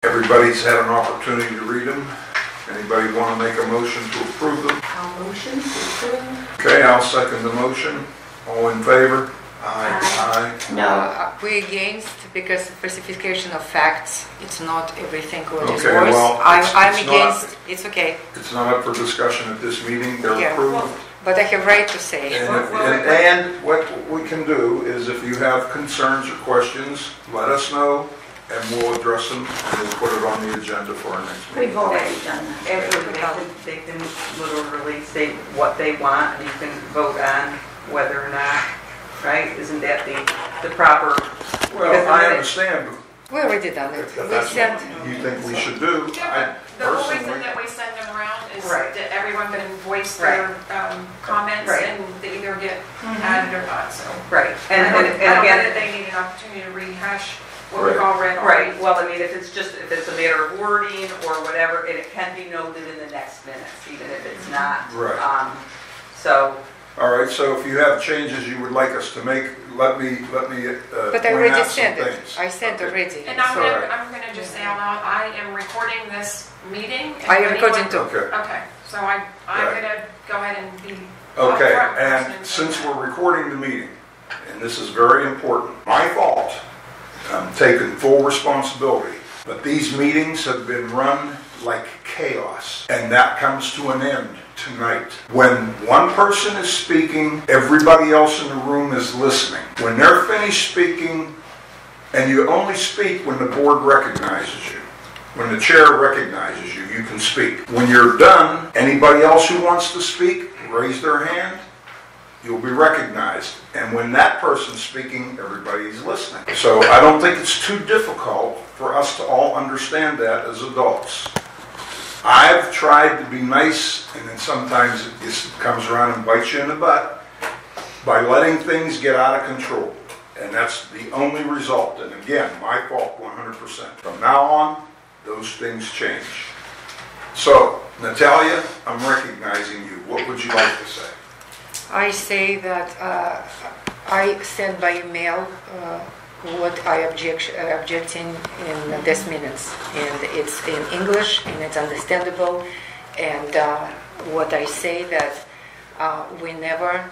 Everybody's had an opportunity to read them. Anybody want to make a motion to approve them? I'll motion to approve. Okay, I'll second the motion. All in favor? Aye. No. We're against because specification of facts, it's not everything what is Okay, worse. well, I'm it's against, not- it's okay. It's not up for discussion at this meeting. They're Yeah. approved. But I have right to say. And what we can do is if you have concerns or questions, let us know and we'll address them and we'll put it on the agenda for our next meeting. We've already done that. They can literally state what they want, and you can vote on whether or not, right? Isn't that the proper? Well, I understand, We already done it. but We that's sent, what you think we should do. Yeah, but the whole reason Personally, that we send them around is Right. that everyone can voice their comments Right. and they either get added or not, so. Right, I and don't know again, that they need an opportunity to rehash what we've all read. right, well, I mean, if it's a matter of wording or whatever, and it can be noted in the next minutes, even if it's not. Right. So, all right, so if you have changes you would like us to make, let me but I point already out some sent it. things. I sent Okay. already. And I'm All gonna, right. I'm gonna just say out loud, I am recording this meeting. and I am if recording anyone- too. Okay. Okay, so I'm Right. gonna go ahead and be. Okay, upfront and person since saying we're recording the meeting, and this is very important, my fault, I'm taking full responsibility, but these meetings have been run like chaos, and that comes to an end tonight. When one person is speaking, everybody else in the room is listening. When they're finished speaking, and you only speak when the board recognizes you. When the chair recognizes you, you can speak. When you're done, anybody else who wants to speak, raise their hand, you'll be recognized. And when that person's speaking, everybody's listening. So I don't think it's too difficult for us to all understand that as adults. I've tried to be nice, and then sometimes it just comes around and bites you in the butt by letting things get out of control. And that's the only result. And again, my fault 100%. From now on, those things change. So, Natalia, I'm recognizing you. What would you like to say? I say that I sent by email what I objecting in this minutes, and it's in English and it's understandable. And what I say that we never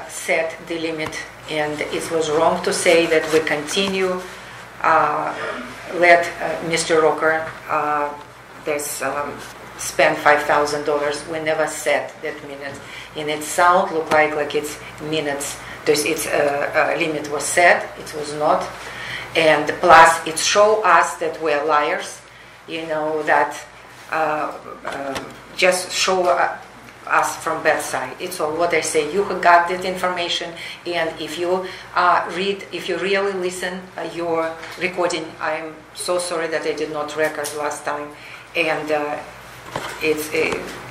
set the limit, and it was wrong to say that we continue let Mr. Rocker spend $5,000. We never set that minutes, and it sound look like it's minutes. Its limit was set, it was not, and plus it show us that we're liars. You know that just show us from bad side. It's all what I say. You got that information, and if you if you really listen your recording, I'm so sorry that I did not record last time, and it's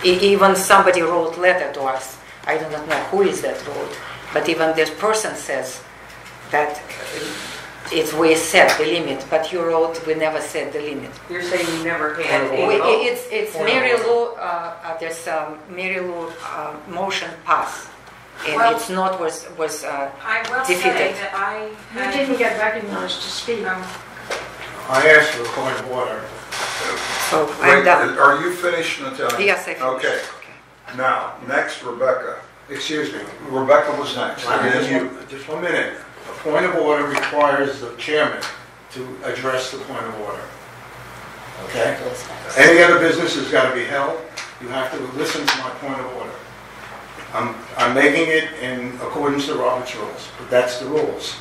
even somebody wrote letter to us. I do not know who is that wrote, but even this person says that we set the limit, but you wrote we never set the limit. you're saying you never had a It's Mary Lou, there's Mary Lou motion pass, and Well, it's not was I will say defeated. that I You had, didn't get recognized to speak. I asked for a point of order. So I'm Wait, done. are you finished, Natalia? Yes, I finished. Okay. Now, next, Rebecca. Excuse me. Rebecca was next. And then you. Just 1 minute. A point of order requires the chairman to address the point of order. Okay? Any other business has got to be held. You have to listen to my point of order. I'm making it in accordance to Robert's rules, but that's the rules.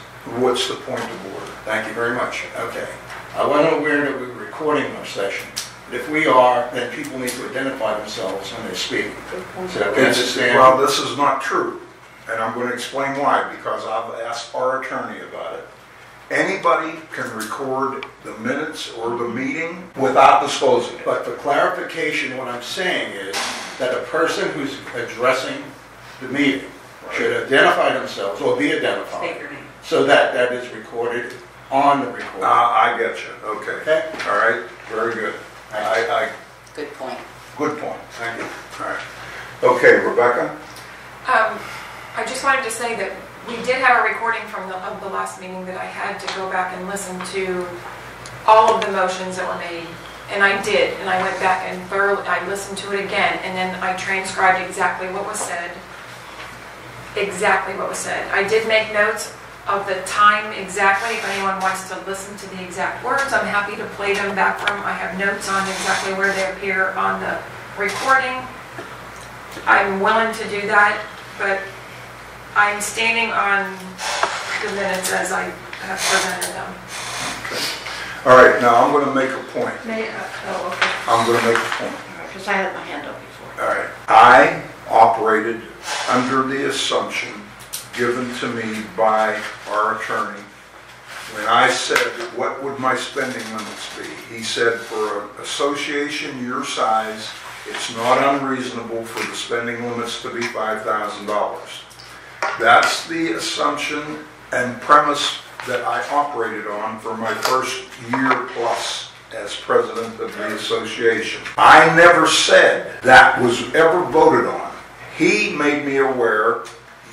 What's the point of order? Thank you very much. Okay. I wasn't aware that we were recording our session. But if we are, then people need to identify themselves when they're speaking. So that we understand. Well, this is not true, and I'm going to explain why, because I've asked our attorney about it. Anybody can record the minutes or the meeting without disclosing it. But for clarification, what I'm saying is that a person who's addressing the meeting should identify themselves or be State identified your name. so that that is recorded on the recording. I get you. Okay. Okay? All right. Very good. Good point. Good point. Thank you. All right. Okay, Rebecca. I just wanted to say that we did have a recording from of the last meeting that I had to go back and listen to all of the motions that were made, and I did, and I went back and thoroughly, I listened to it again, and then I transcribed exactly what was said. Exactly what was said. I did make notes of the time exactly. If anyone wants to listen to the exact words, I'm happy to play them back from. I have notes on exactly where they appear on the recording. I'm willing to do that, but I'm standing on the minutes as I have presented them. Okay. All right, now I'm going to make a point. Okay. I'm going to make a point. Because I had my hand up before. All right. I operated under the assumption given to me by our attorney when I said, what would my spending limits be? He said, for an association your size, it's not unreasonable for the spending limits to be $5,000. That's the assumption and premise that I operated on for my first year plus as president of the association. I never said that was ever voted on. He made me aware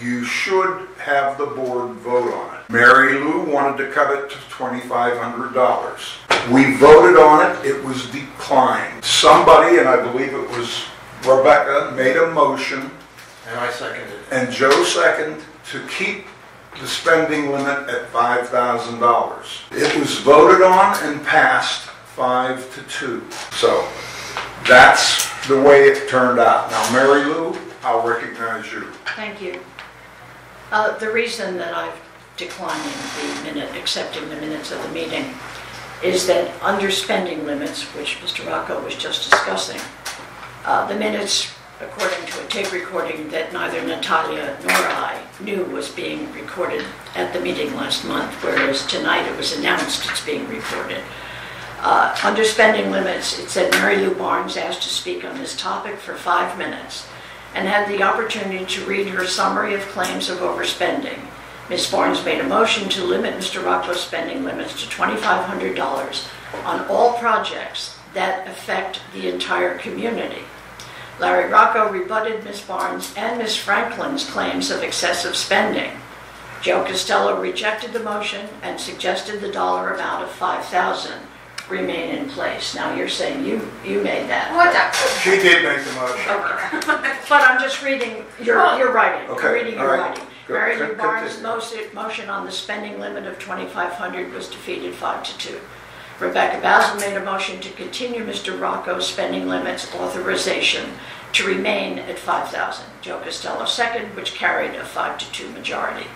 you should have the board vote on it. Mary Lou wanted to cut it to $2,500. We voted on it. It was declined. Somebody, and I believe it was Rebecca, made a motion, And I seconded it. and Joe seconded, to keep the spending limit at $5,000. It was voted on and passed 5-2. So that's the way it turned out. Now, Mary Lou, I'll recognize you. Thank you. The reason that I've declined accepting the minutes of the meeting is that under spending limits, which Mr. Rocco was just discussing, the minutes, according to a tape recording that neither Natalia nor I knew was being recorded at the meeting last month, whereas tonight it was announced it's being recorded. Under spending limits, it said Mary Lou Barnes asked to speak on this topic for 5 minutes and had the opportunity to read her summary of claims of overspending. Ms. Barnes made a motion to limit Mr. Rocco's spending limits to $2,500 on all projects that affect the entire community. Larry Rocco rebutted Ms. Barnes and Ms. Franklin's claims of excessive spending. Joe Costello rejected the motion and suggested the dollar amount of $5,000 remain in place. Now you're saying you made that. What the? She did make the motion. Okay. But I'm just reading your writing. Okay, I'm reading all your right. writing. Go- Mary Lou con- Barnes' continue. motion on the spending limit of $2,500 was defeated 5-2. Rebecca Basil made a motion to continue Mr. Rocco's spending limits authorization to remain at $5,000. Joe Costello second, which carried a 5-2 majority.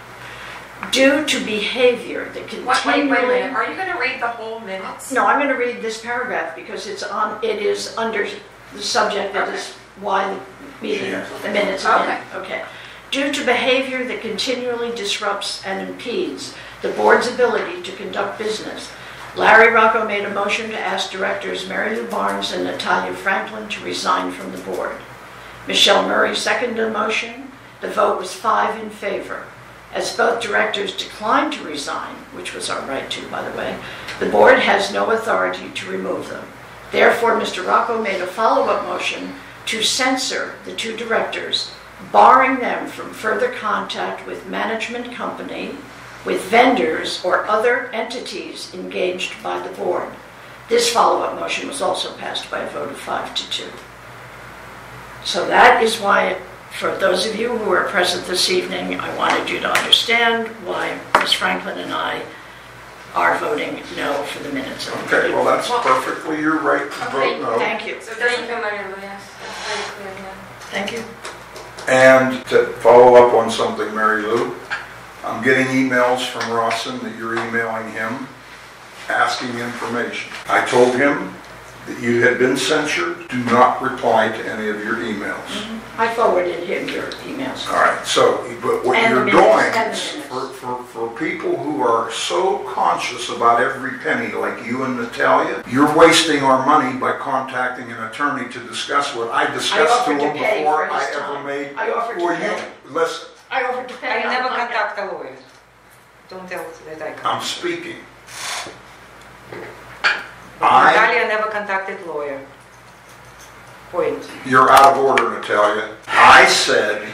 Due to behavior that continually... Wait a minute. Are you going to read the whole minutes? No, I'm going to read this paragraph because it is under the subject that is why the meeting, the minutes have been. Okay. Due to behavior that continually disrupts and impedes the board's ability to conduct business, Larry Rocco made a motion to ask directors Mary Lou Barnes and Natalia Franklin to resign from the board. Michelle Murray seconded the motion. The vote was 5 in favor. As both directors declined to resign, which was our right to, by the way, the board has no authority to remove them. Therefore, Mr. Rocco made a follow-up motion to censor the 2 directors, barring them from further contact with management company, with vendors, or other entities engaged by the board. This follow-up motion was also passed by a vote of 5-2. So that is why, for those of you who are present this evening, I wanted you to understand why Ms. Franklin and I are voting no for the minutes of the Okay, meeting. well, that's perfectly your right to vote no. Thank you. So thank you, Mary Lou. Yes, that's very clear. Yeah. Thank you. And to follow up on something, Mary Lou, I'm getting emails from Rawson that you're emailing him asking information. I told him that you had been censured. Do not reply to any of your emails. I forwarded him your emails. All right, so, but what And you're the doing minutes, and the is minutes. for people who are so conscious about every penny, like you and Natalia, you're wasting our money by contacting an attorney to discuss what I discussed to offered to him pay before for I his ever time. made. I offered to Well, pay. listen, I offered to pay. I never on- contact a lawyer. Don't tell that I I'm can't. speaking. Natalia never contacted lawyer. Point. You're out of order, Natalia. I said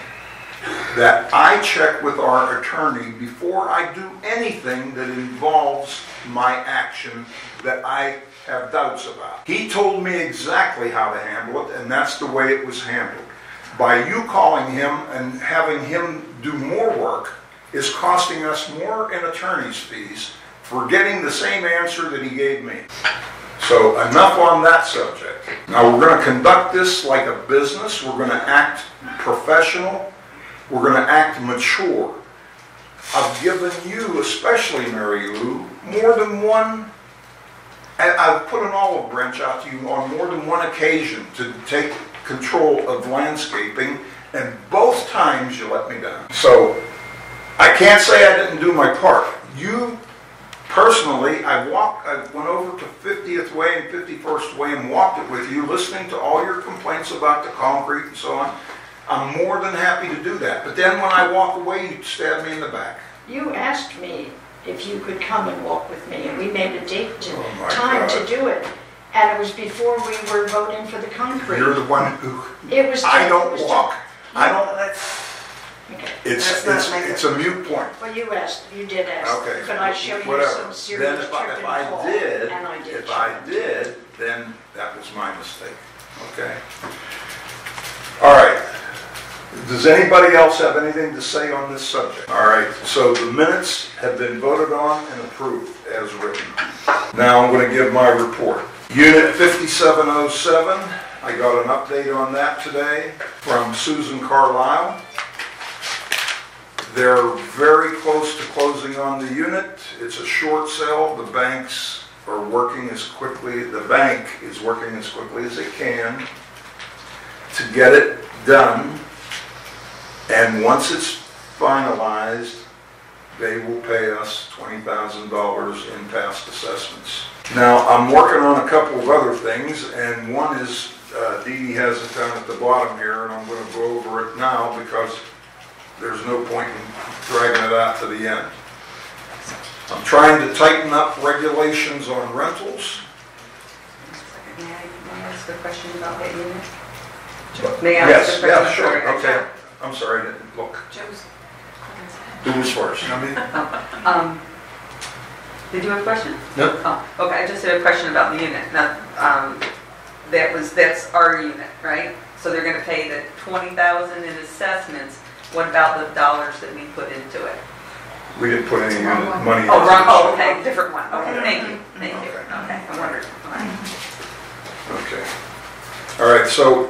that I check with our attorney before I do anything that involves my action that I have doubts about. He told me exactly how to handle it, and that's the way it was handled. By you calling him and having him do more work is costing us more in attorney's fees for getting the same answer that he gave me. So enough on that subject. Now we're going to conduct this like a business. We're going to act professional. We're going to act mature. I've given you, especially Mary Lou, more than one, I've put an olive branch out to you on more than one occasion to take control of landscaping, and both times you let me down. So I can't say I didn't do my part. You personally, I went over to 50th Way and 51st Way and walked it with you, listening to all your complaints about the concrete and so on. I'm more than happy to do that. But then when I walk away, you stab me in the back. You asked me if you could come and walk with me, and we made a date time God. to do it. And it was before we were voting for the concrete. You're the one who. It was. I don't it was walk. I don't. Okay. It's a mute point. Well, you asked. You did ask. Okay. But I showed you Whatever. some serious Then trip if and I fall, did, and I did. if I did, then that was my mistake. Okay. All right. Does anybody else have anything to say on this subject? All right. So the minutes have been voted on and approved as written. Now I'm going to give my report. Unit 5707. I got an update on that today from Susan Carlisle. They're very close to closing on the unit. It's a short sale. The banks are working as quickly, the bank is working as quickly as it can to get it done. And once it's finalized, they will pay us $20,000 in past assessments. Now, I'm working on a couple of other things, and one is Dee Dee has it down at the bottom here, and I'm going to go over it now because there's no point in dragging it out to the end. I'm trying to tighten up regulations on rentals. May I ask a question about that unit? May I ask a question? Yeah, sure. Okay. I'm sorry, I didn't look. Joe's. Who was first? Did you have a question? No. Oh, okay, I just had a question about the unit. Now, that's our unit, right? So they're going to pay the $20,000 in assessments. What about the dollars that we put into it? We didn't put any money Oh, into wrong. this. Oh, okay, different one. Okay, thank you. Thank you. Okay. Okay, I wondered. Okay. All right, so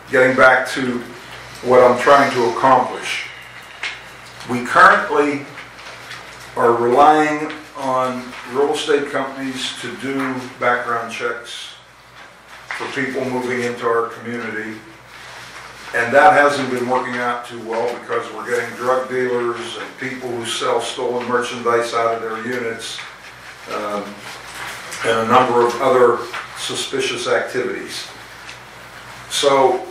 getting back to what I'm trying to accomplish. We currently are relying on real estate companies to do background checks for people moving into our community. And that hasn't been working out too well because we're getting drug dealers and people who sell stolen merchandise out of their units, and a number of other suspicious activities. So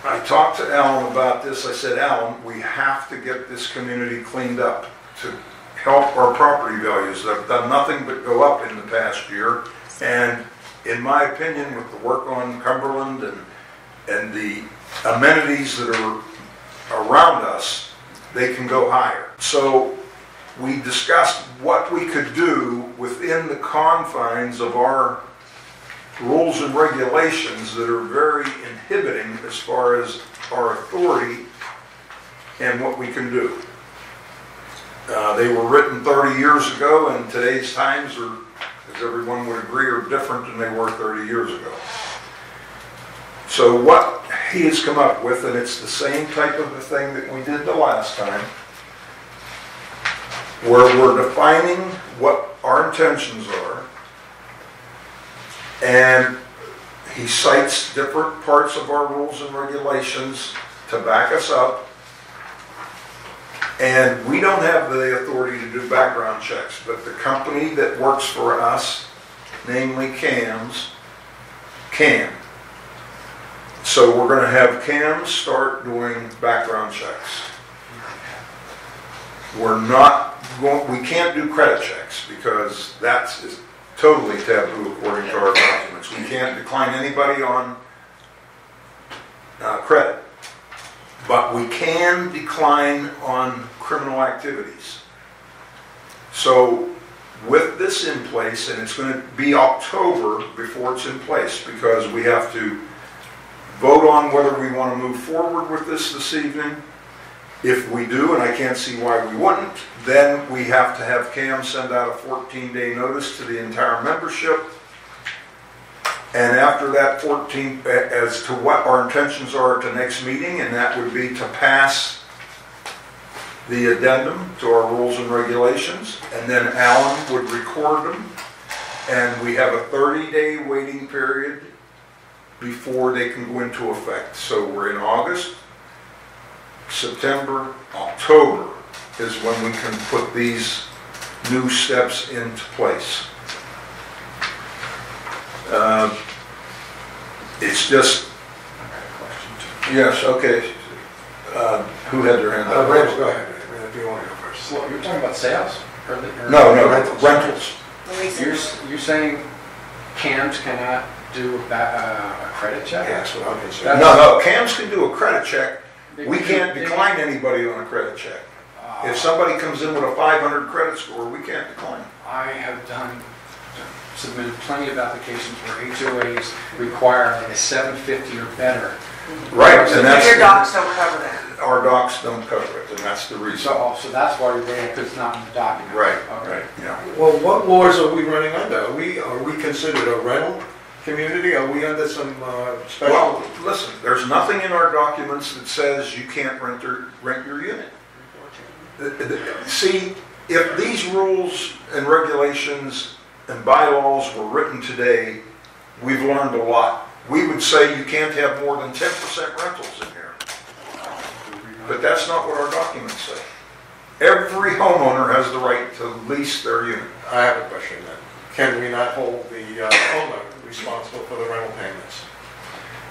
I talked to Alan about this. I said, Alan, we have to get this community cleaned up to help our property values. They've done nothing but go up in the past year. And in my opinion, with the work on Cumberland and the amenities that are around us, they can go higher. So we discussed what we could do within the confines of our rules and regulations that are very inhibiting as far as our authority and what we can do. They were written 30 years ago, and today's times are, as everyone would agree, are different than they were 30 years ago. So what he has come up with, and it's the same type of a thing that we did the last time, where we're defining what our intentions are, and he cites different parts of our rules and regulations to back us up. And we don't have the authority to do background checks, but the company that works for us, namely CAMS, can. So we're going to have CAMS start doing background checks. We can't do credit checks because that's totally taboo according to our documents. We can't decline anybody on credit. but we can decline on criminal activities. So with this in place, and it's going to be October before it's in place, because we have to vote on whether we want to move forward with this evening. If we do, and I can't see why we wouldn't, then we have to have CAM send out a 14-day notice to the entire membership. And after that 14, as to what our intentions are at the next meeting, and that would be to pass the addendum to our rules and regulations, and then Alan would record them, and we have a 30-day waiting period before they can go into effect. So we're in August, September, October is when we can put these new steps into place. It's just, yes, okay. Who had their hand up? Randall, go ahead, if you want to go first. Well, you're talking about sales? No, rentals. You're saying CAMs cannot do a credit check? Yeah, that's what I'm concerned. No, CAMs can do a credit check. We can't decline anybody on a credit check. If somebody comes in with a 500 credit score, we can't decline. I have submitted plenty of applications where HOAs require like a 750 or better. Right, and that's... Your docs don't cover that. Our docs don't cover it, and that's the reason. So that's why you're bringing it, because it's not in the document. Right, Okay. right, yeah. Well, what laws are we running under? Are we considered a rental community? Are we under some special? Well, listen, there's nothing in our documents that says you can't rent your unit. See, if these rules and regulations and bylaws were written today, we've learned a lot. We would say you can't have more than 10% rentals in here. But that's not what our documents say. Every homeowner has the right to lease their unit. I have a question then. Can we not hold the owner responsible for the rental payments?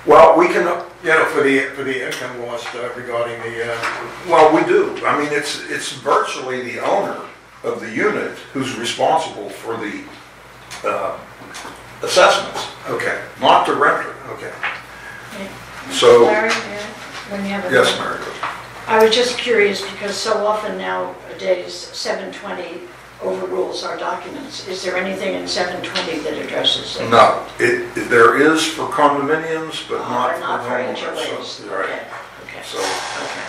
Well, we can, For the income lost regarding the. well, we do. I mean, it's virtually the owner of the unit who's responsible for the assessments. Okay. Not the renter. Okay. So, Larry, when you have a yes, Mary. I was just curious because so often nowadays 720 overrules our documents. Is there anything in 720 that addresses it? No, there is for condominiums, but not for HOAs. homeowners. So, right. Okay. So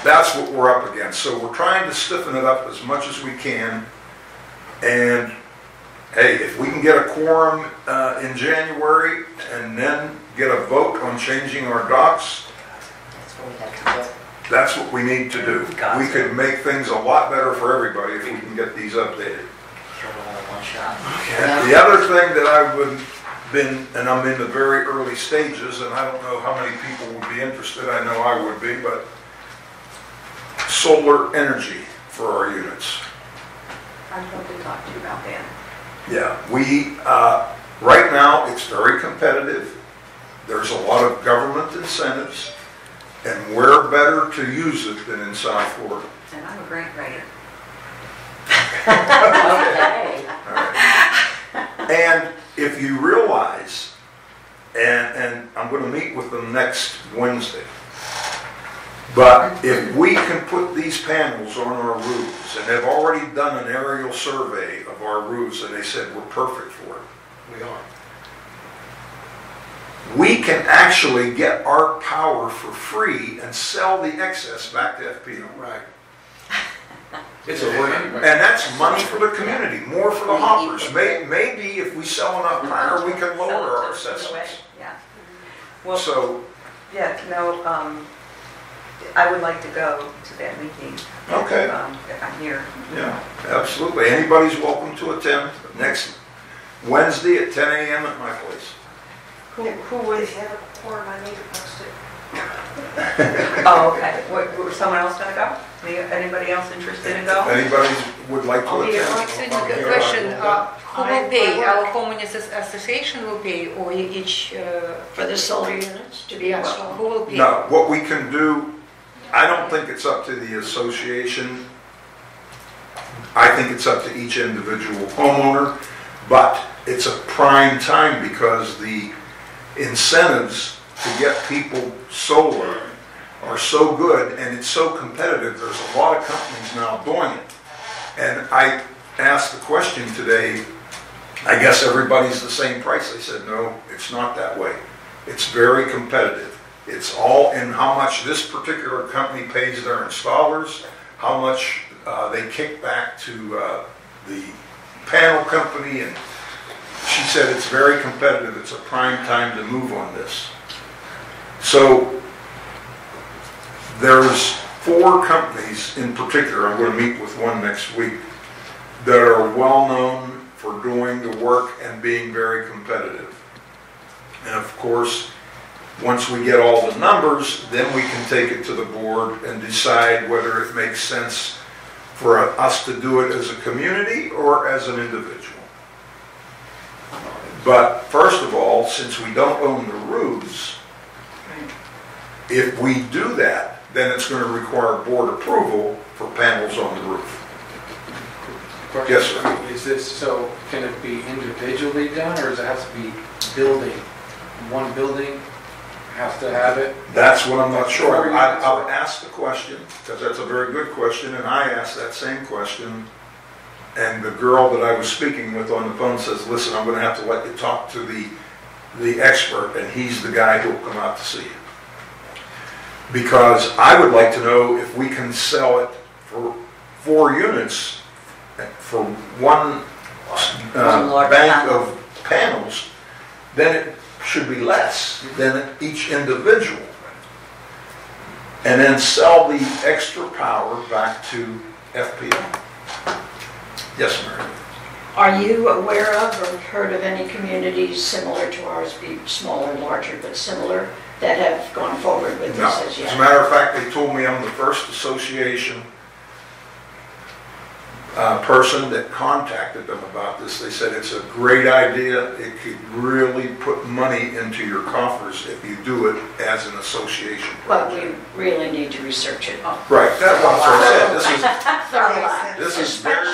that's what we're up against. So we're trying to stiffen it up as much as we can. And hey, if we can get a quorum in January and then get a vote on changing our docs, that's what we need to do. We could make things a lot better for everybody if we can get these updated. Okay. The other thing that and I'm in the very early stages, and I don't know how many people would be interested, I know I would be, but solar energy for our units. I'd love to talk to you about that. Yeah, we, right now, it's very competitive. There's a lot of government incentives, and where better to use it than in South Florida? And I'm a grant writer. Okay. All right. And if you realize, and I'm going to meet with them next Wednesday, but if we can put these panels on our roofs, and they've already done an aerial survey of our roofs, and they said we're perfect for it. We are. We can actually get our power for free and sell the excess back to FPL. Right. It's a win. And that's money for the community, more for the hoppers. Maybe if we sell enough power, we can lower our assessments. Yeah. Well, So, yeah, no, I would like to go to that meeting. okay, If I'm here. yeah, absolutely. Anybody's welcome to attend next Wednesday at 10 a.m. at my place. Who would have a quorum? I need to post it. Oh, okay. Was someone else going to go? Anybody else interested in If going? anybody would like to Question, attend. question, who will pay? Our homeowners association will pay, or each, For the solar units to be yeah, installed? who will pay? No, what we can do, I don't think it's up to the association. I think it's up to each individual homeowner, but it's a prime time because the incentives to get people solar are so good and it's so competitive. There's a lot of companies now doing it. And I asked the question today, I guess everybody's the same price. They said, no, it's not that way. It's very competitive. It's all in how much this particular company pays their installers, how much they kick back to the panel company, and she said it's very competitive. It's a prime time to move on this. So there's 4 companies in particular, I'm going to meet with one next week, that are well known for doing the work and being very competitive. And of course, once we get all the numbers, then we can take it to the board and decide whether it makes sense for us to do it as a community or as an individual. But first of all, since we don't own the roofs, if we do that, then it's going to require board approval for panels on the roof. Yes, sir. Is this, so can it be individually done, or does it have to be building? One building has to have it? That's what I'm not sure. I've asked the question, because that's a very good question, and I asked that same question, and the girl that I was speaking with on the phone says, listen, I'm going to have to let you talk to the expert, and he's the guy who will come out to see you. Because I would like to know if we can sell it for 4 units for one bank of panels, then it should be less than each individual. And then sell the extra power back to FPL. Yes, Mary. Are you aware of or heard of any communities similar to ours, be smaller, larger, but similar, that have gone forward with No. this as yet? As a matter of fact, they told me I'm the first association person that contacted them about this. They said it's a great idea. It could really put money into your coffers if you do it as an association But project. we really need to research it. Right, that's what I said. Thoroughly. This is very...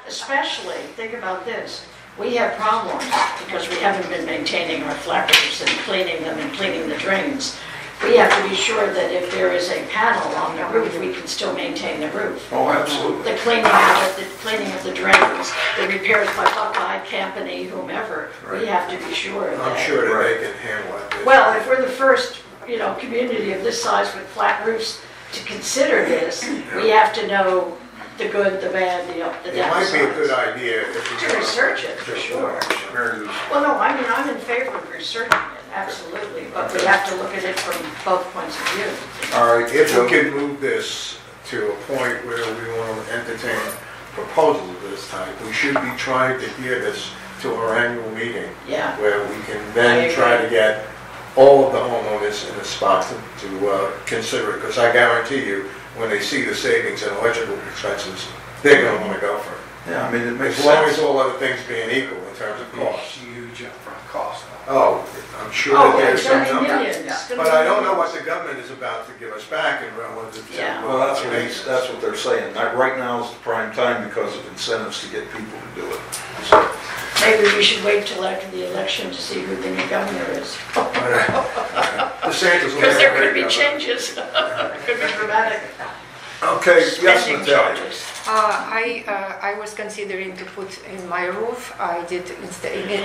Especially, think about this. We have problems because we haven't been maintaining our flat roofs and cleaning them and cleaning the drains. We have to be sure that if there is a panel on the roof, we can still maintain the roof. Oh, absolutely. The cleaning of the drains, the repairs by Buckeye, Campany, whomever, we have to be sure of that. I'm sure that they can handle it. Well, if we're the first, community of this size with flat roofs to consider this, we have to know the good, the bad, the up, the It might be a downsides. good idea if we To research it, for sure. Well, no, I mean, I'm in favor of researching it, absolutely, but we have to look at it from both points of view. All right, If we can move this to a point where we want to entertain proposals of this type, we should be trying to gear this to our annual meeting, Yeah, where we can I then agree. try to get all of the homeowners in a spot to consider it, because I guarantee you, when they see the savings in electrical expenses, they're going to want to go for it. Yeah, I mean, it makes As long as sense. all other things being equal in terms of cost. Huge upfront cost. Oh, I'm sure oh, that it's there's gonna some be number. millions. It's gonna But be I don't know millions. what the government is about to give us back in relative to. Yeah. Well, that's what they're saying. Right now is the prime time because of incentives to get people to do it. So, Maybe we should wait till after the election to see who the new governor is. DeSantis will Because make there a could great be governor. changes, could be dramatic okay, yes, spending Natalia. changes. I was considering to put in my roof. I did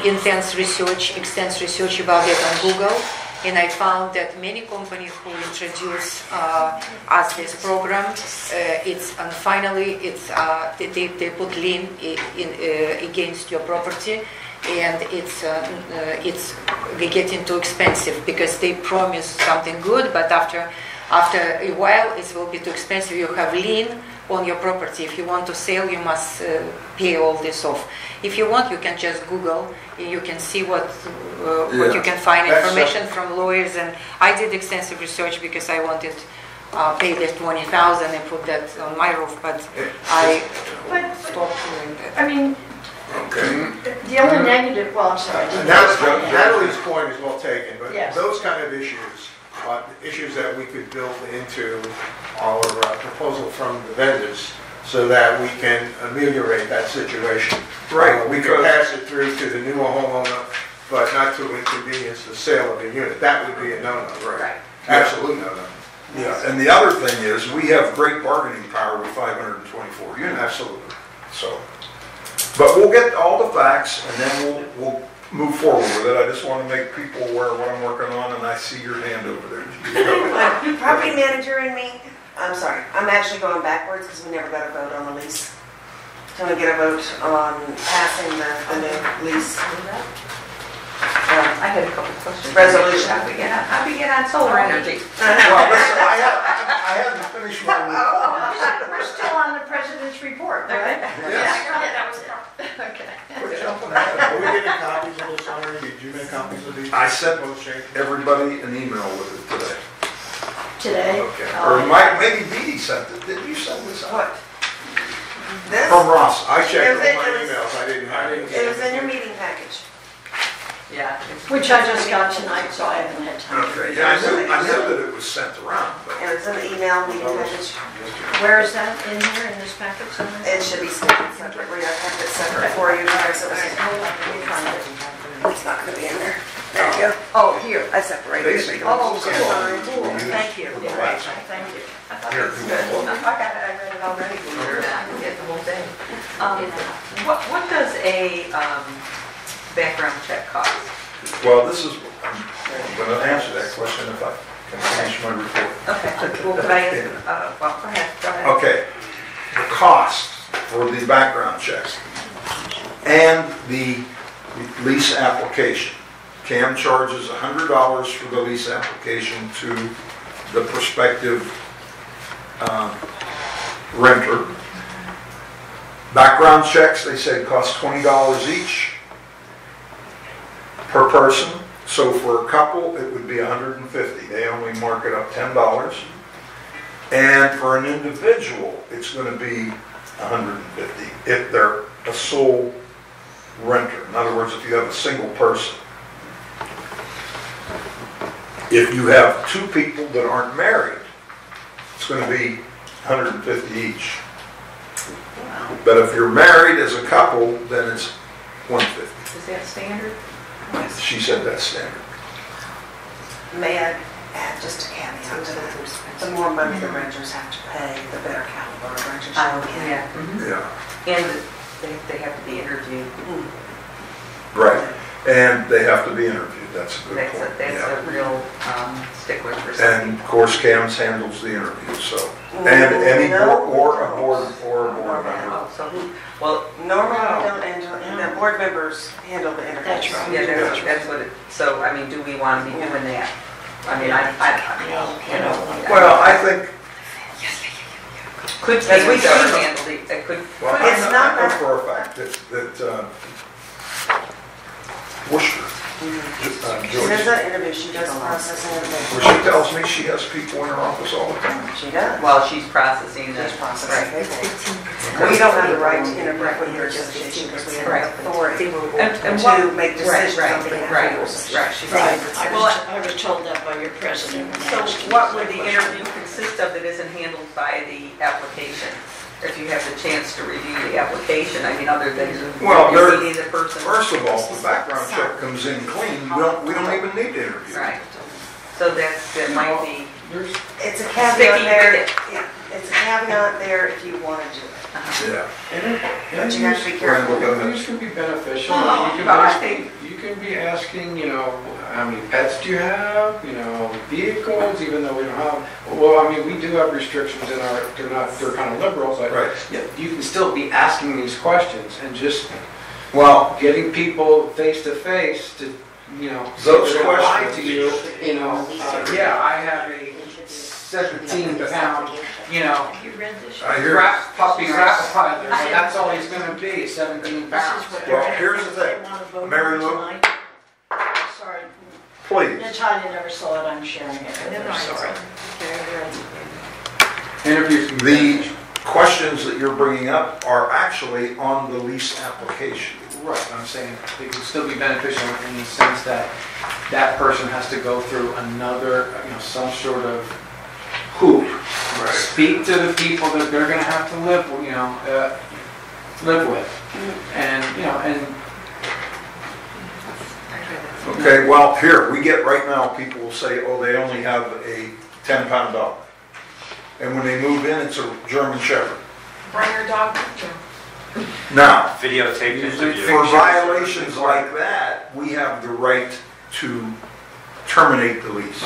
intense research about it on Google, and I found that many companies who introduce us this program, they put lien against your property, and it's getting too expensive because they promise something good, but after a while it will be too expensive. You have lien on your property. If you want to sell, you must pay all this off. If you want, you can just Google. You can see what you can find That's information from lawyers. And I did extensive research because I wanted pay that $20,000 and put that on my roof, but I stopped doing that. I mean, Okay. the only negative, well, I'm sorry. I didn't Natalie's understand. Natalie's point is well taken, but Yes. those kind of issues are issues that we could build into our proposal from the vendors so that we can ameliorate that situation. Right, We can because- pass it through to the newer homeowner, but not to inconvenience the sale of the unit. That would be a no-no, right? Right. Absolute no-no. Yeah, and the other thing is, we have great bargaining power with 524 units. Absolutely. So, but we'll get all the facts and then we'll move forward with it. I just want to make people aware of what I'm working on, and I see your hand over there. Property manager and me, I'm sorry, I'm actually going backwards because we never got a vote on the lease. Can we get a vote on passing the new lease? I had a couple questions. Resolution. How do we get on solar energy? Well, listen, I haven't finished my report. We're still on the president's report, right? Yes. That was Okay. Quit jumping ahead. Are we getting copies of this already? Did you make copies of these? I sent Proposed changes? everybody an email with it today. Today? Okay. Or maybe Dee Dee sent it. Did you send this out? What? This? From Ross. I checked It was- all my it was- emails. I didn't have it. It was in your meeting package. Yeah. Which I just got tonight, so I haven't had time to Okay, read yeah, it. I knew that it was sent around, but It was in the email meeting package. Where is that in here, in this packet somewhere? It should be split separately. I kept it separate for you because it All right, was, hold on, let me find it. it's not going to be in there. There you go. Oh, here. I separated it. basically. Oh, this is okay. all Cool, we used thank you. for the Yeah, last thank you. I thought Here, it was you good. want one? I got it, I read it already. I can get the whole thing. What does a background check cost? Well, this is, I'm going to answer that question if I can finish my report. Okay, well, could I ask, well, go ahead. Okay, the cost for the background checks and the lease application. CAM charges $100 for the lease application to the prospective renter. Background checks, they say cost $20 each per person. So for a couple, it would be $150. They only mark it up $10. And for an individual, it's going to be $150 if they're a sole renter. In other words, if you have a single person. If you have two people that aren't married, it's going to be $150 each. But if you're married as a couple, then it's $150. Is that standard? She said that's standard. May I add just a caveat to that? The more money the renters have to pay, the better caliber of renters Oh, you'll get. yeah. Mhm. Yeah, And they have to be interviewed. right. And they have to be interviewed. That's a good That's point. a Yeah. real stickler for some And of course, CAMS handles the interview, so. And any No. board, or a board member. Oh, so who, well, Normally, we don't handle, the board members handle the interviews. That's right. yeah, that's what it, so, I mean, do we want to be doing that? I mean, you know. Well, I think, Could Because we we could- handle it, could, well, It's I not know that- for a fact that Worcester, She does Joyce, that interview, she does processing of where the, she tells me she has people in her office all the time. she does. while she's processing the. She's processing Right. paperwork. We don't have the right to interrupt with your association because we have Right. authority And to what- make decisions right, on behalf right, of your association. right. Right, I was told that by your president when I So asked him what would that the question. interview consist of that isn't handled by the application? If you have the chance to review the application, I mean, other than Well, you meeting the person. First of all, if the background check comes in clean, we don't even need to interview. Right. So that might be, There's, It's a Sticky caveat with there, it. yeah, it's a caveat there if you want to do it. Yeah. But you have to be careful. interviews can be beneficial. Oh, You can I ask- think- You can be asking, how many pets do you have, vehicles, even though we don't have, well, I mean, we do have restrictions in our, they're kind of liberal, but Right. yeah, you can still be asking these questions and just Well, getting people face to face to, Those they're gonna lie questions- to you, yeah, I have a 17-pound, Have you read this? I hear. puppy Rottweiler, but that's all he's gonna be, 17 pounds. Well, here's the thing. Mary Lou? Sorry, Please. Natalia never saw it, I'm sharing it with her, sorry. Interviews can be The beneficial. questions that you're bringing up are actually on the lease application. Right, I'm saying it can still be beneficial in the sense that that person has to go through another, some sort of hoop. Speak to the people that they're gonna have to live with. And, and Okay, well, here, we get right now, people will say, oh, they only have a 10-pound dog. and when they move in, it's a German Shepherd. Bring your dog too. Now, Videotape interview. for violations like that, we have the right to terminate the lease.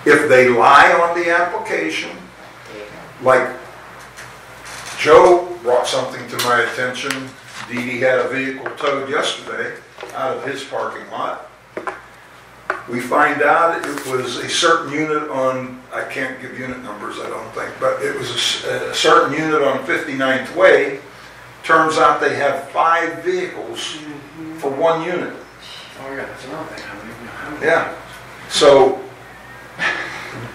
If they lie on the application, like Joe brought something to my attention, Dee Dee had a vehicle towed yesterday out of his parking lot. We find out it was a certain unit on, I can't give unit numbers, I don't think, but it was a certain unit on 59th Way. Turns out they have 5 vehicles for one unit. Oh yeah, that's another thing. How many? Yeah. So,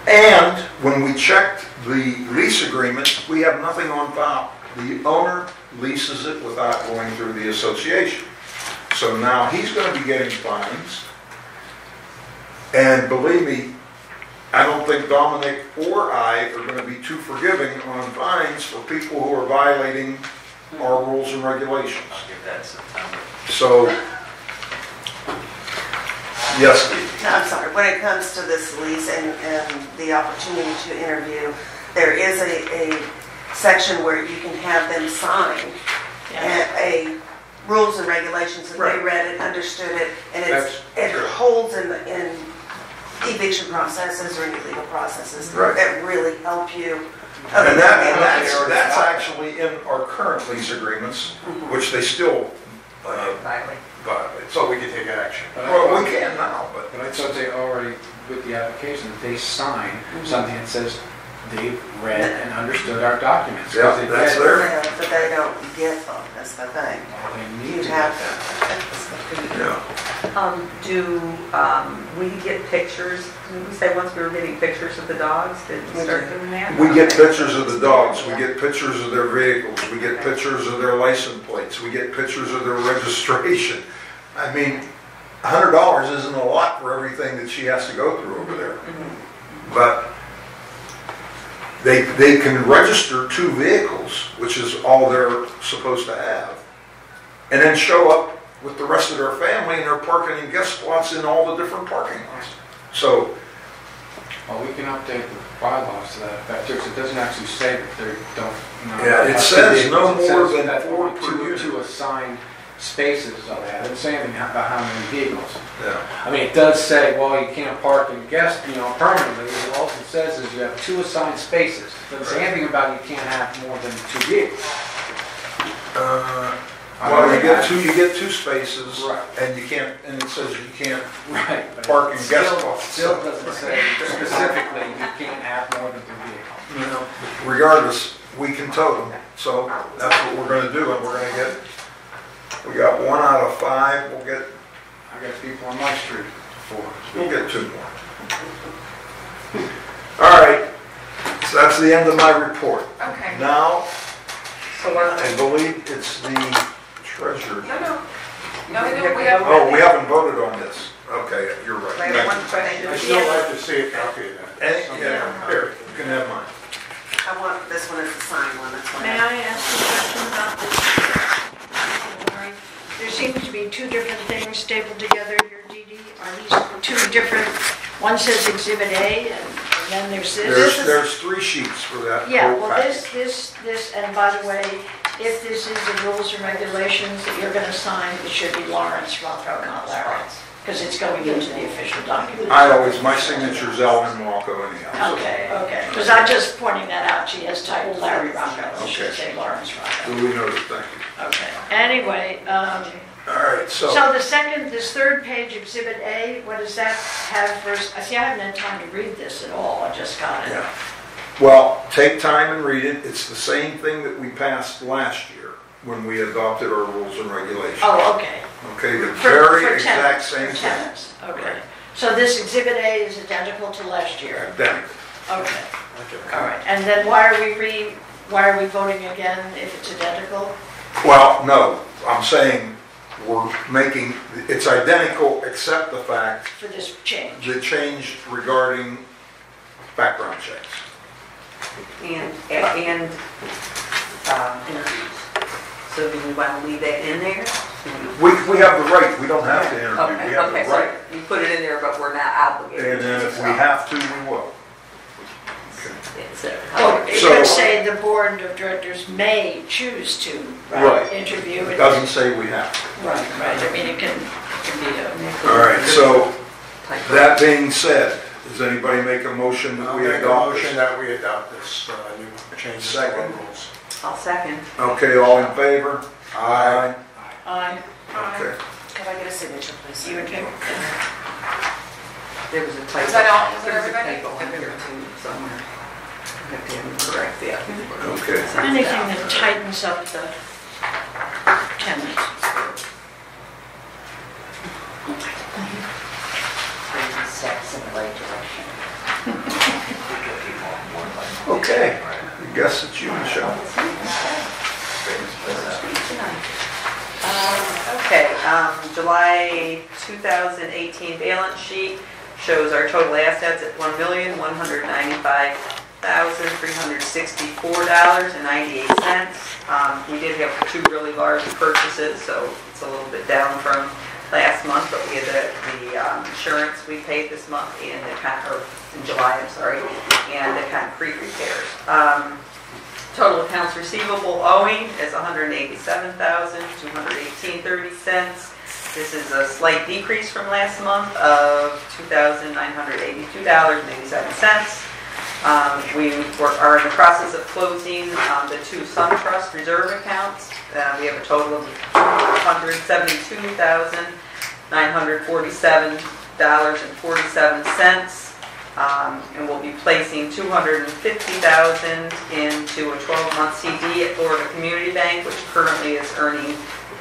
and when we checked the lease agreement, we have nothing on file. The owner leases it without going through the association. So now he's going to be getting fines. And believe me, I don't think Dominic or I are going to be too forgiving on fines for people who are violating our rules and regulations. I'll give that some time. So, yes, Dee. No, I'm sorry, when it comes to this lease and the opportunity to interview, there is a section where you can have them sign a rules and regulations, and they Right. read it, understood it, and That's it good. holds in eviction processes or any legal processes Right. that really help you. And that's actually in our current lease agreements, which they still violate. So we can take action. Well, we can now, but But I thought they already, with the application, they sign something that says they've read and understood our documents. 'Cause yeah, they that's read- there. But they don't get them, that's the thing. Well, they You need to have get that. Yeah. Do we get pictures? Didn't we say once we were getting pictures of the dogs? Did we start doing that? We get pictures of the dogs, we get pictures of their vehicles, we get pictures of their license plates, we get pictures of their registration. I mean, $100 isn't a lot for everything that she has to go through over there. But they can register 2 vehicles, which is all they're supposed to have, and then show up with the rest of their family, and they're parking in guest spots in all the different parking lots. So, Well, we can update the bylaws to that effect too, 'cause it doesn't actually say that they don't, you know. Yeah, it have says to be- no it more says than that 4 only per unit. two assigned spaces of that. It doesn't say anything about how many vehicles. yeah. I mean, it does say, well, you can't park in guest, permanently. All it says is you have 2 assigned spaces. It doesn't say anything about you can't have more than 2 vehicles. Well, you get 2 spaces, Right. and you can't, and it says you can't Right. but park in it guest still- spots. Still doesn't say specifically you can't have more than 2 vehicles. You know, regardless, we can tow them, so that's what we're gonna do, and we're gonna get, we got 1 out of 5, we'll get I got people on my street for. We'll get 2 more. All right, so that's the end of my report. Okay. Now, So we're, I believe it's the treasurer. No, we have. Oh, we haven't voted on this. Okay, you're I have right. one question. I'd still like to see a copy of that. Yeah, here, you can have mine. I want, this one is the signed one, that's why. May I ask a question about this? Larry? There seems to be 2 different things stapled together here, Dee Dee. Are these 2 different, one says Exhibit A, and then there's this? There's 3 sheets for that. Yeah, whole well, package. this, and by the way, if this is the rules and regulations that you're gonna sign, it should be Lawrence Rocco, not Larry, because it's going into the official document. My signature's Alvin Rocco anyhow. Okay, because I'm just pointing that out, she has titled Larry Rocco, it should Okay. say Lawrence So Rocco. we know that, thank you. Okay, anyway, All right, so. so this 3rd page, Exhibit A, what does that have first? See, I haven't had time to read this at all, I just got it. Yeah. Well, take time and read it. It's the same thing that we passed last year when we adopted our rules and regulations. Oh, okay. Okay, the For very tenants, exact same for thing. tenants, okay. Right. So this Exhibit A is identical to last year? Identical. Okay, all right. And then why are we voting again if it's identical? Well, no, I'm saying it's identical except the fact, For this change? the change regarding background checks. And interviews. So do we want to leave that in there? We have the right, we don't have to interview, we Okay, have the okay, right. so you put it in there, but we're not obligated. And then if we So have to, we will. Okay. It's You could say the board of directors may choose to Right. interview. It doesn't say we have to. Right. I mean, it can be a... All right, so that being said, does anybody make a motion that I'll we make a adopt motion this? that we adopt this new change to our Second. rules. I'll second. Okay, all in favor? Aye. Aye. Okay. Could I get a signature, please? You okay? There was a typo. Was that all? Was that There was a everybody? typo in here too, somewhere. I have to have it correct, yeah. Okay. Anything that tightens up the tenants. Steps in the right direction. Okay, I guess it's you, Michelle. Okay, July 2018 balance sheet shows our total assets at $1,195,364.98. We did have two really large purchases, so it's a little bit down from last month, but we had the insurance we paid this month and or in July, I'm sorry, and the concrete repairs. Total accounts receivable owing is $187,218.30. This is a slight decrease from last month of $2,982.87. We are in the process of closing the two SunTrust reserve accounts. We have a total of $172,947.47. And we'll be placing $250,000 into a 12-month CD at Florida Community Bank, which currently is earning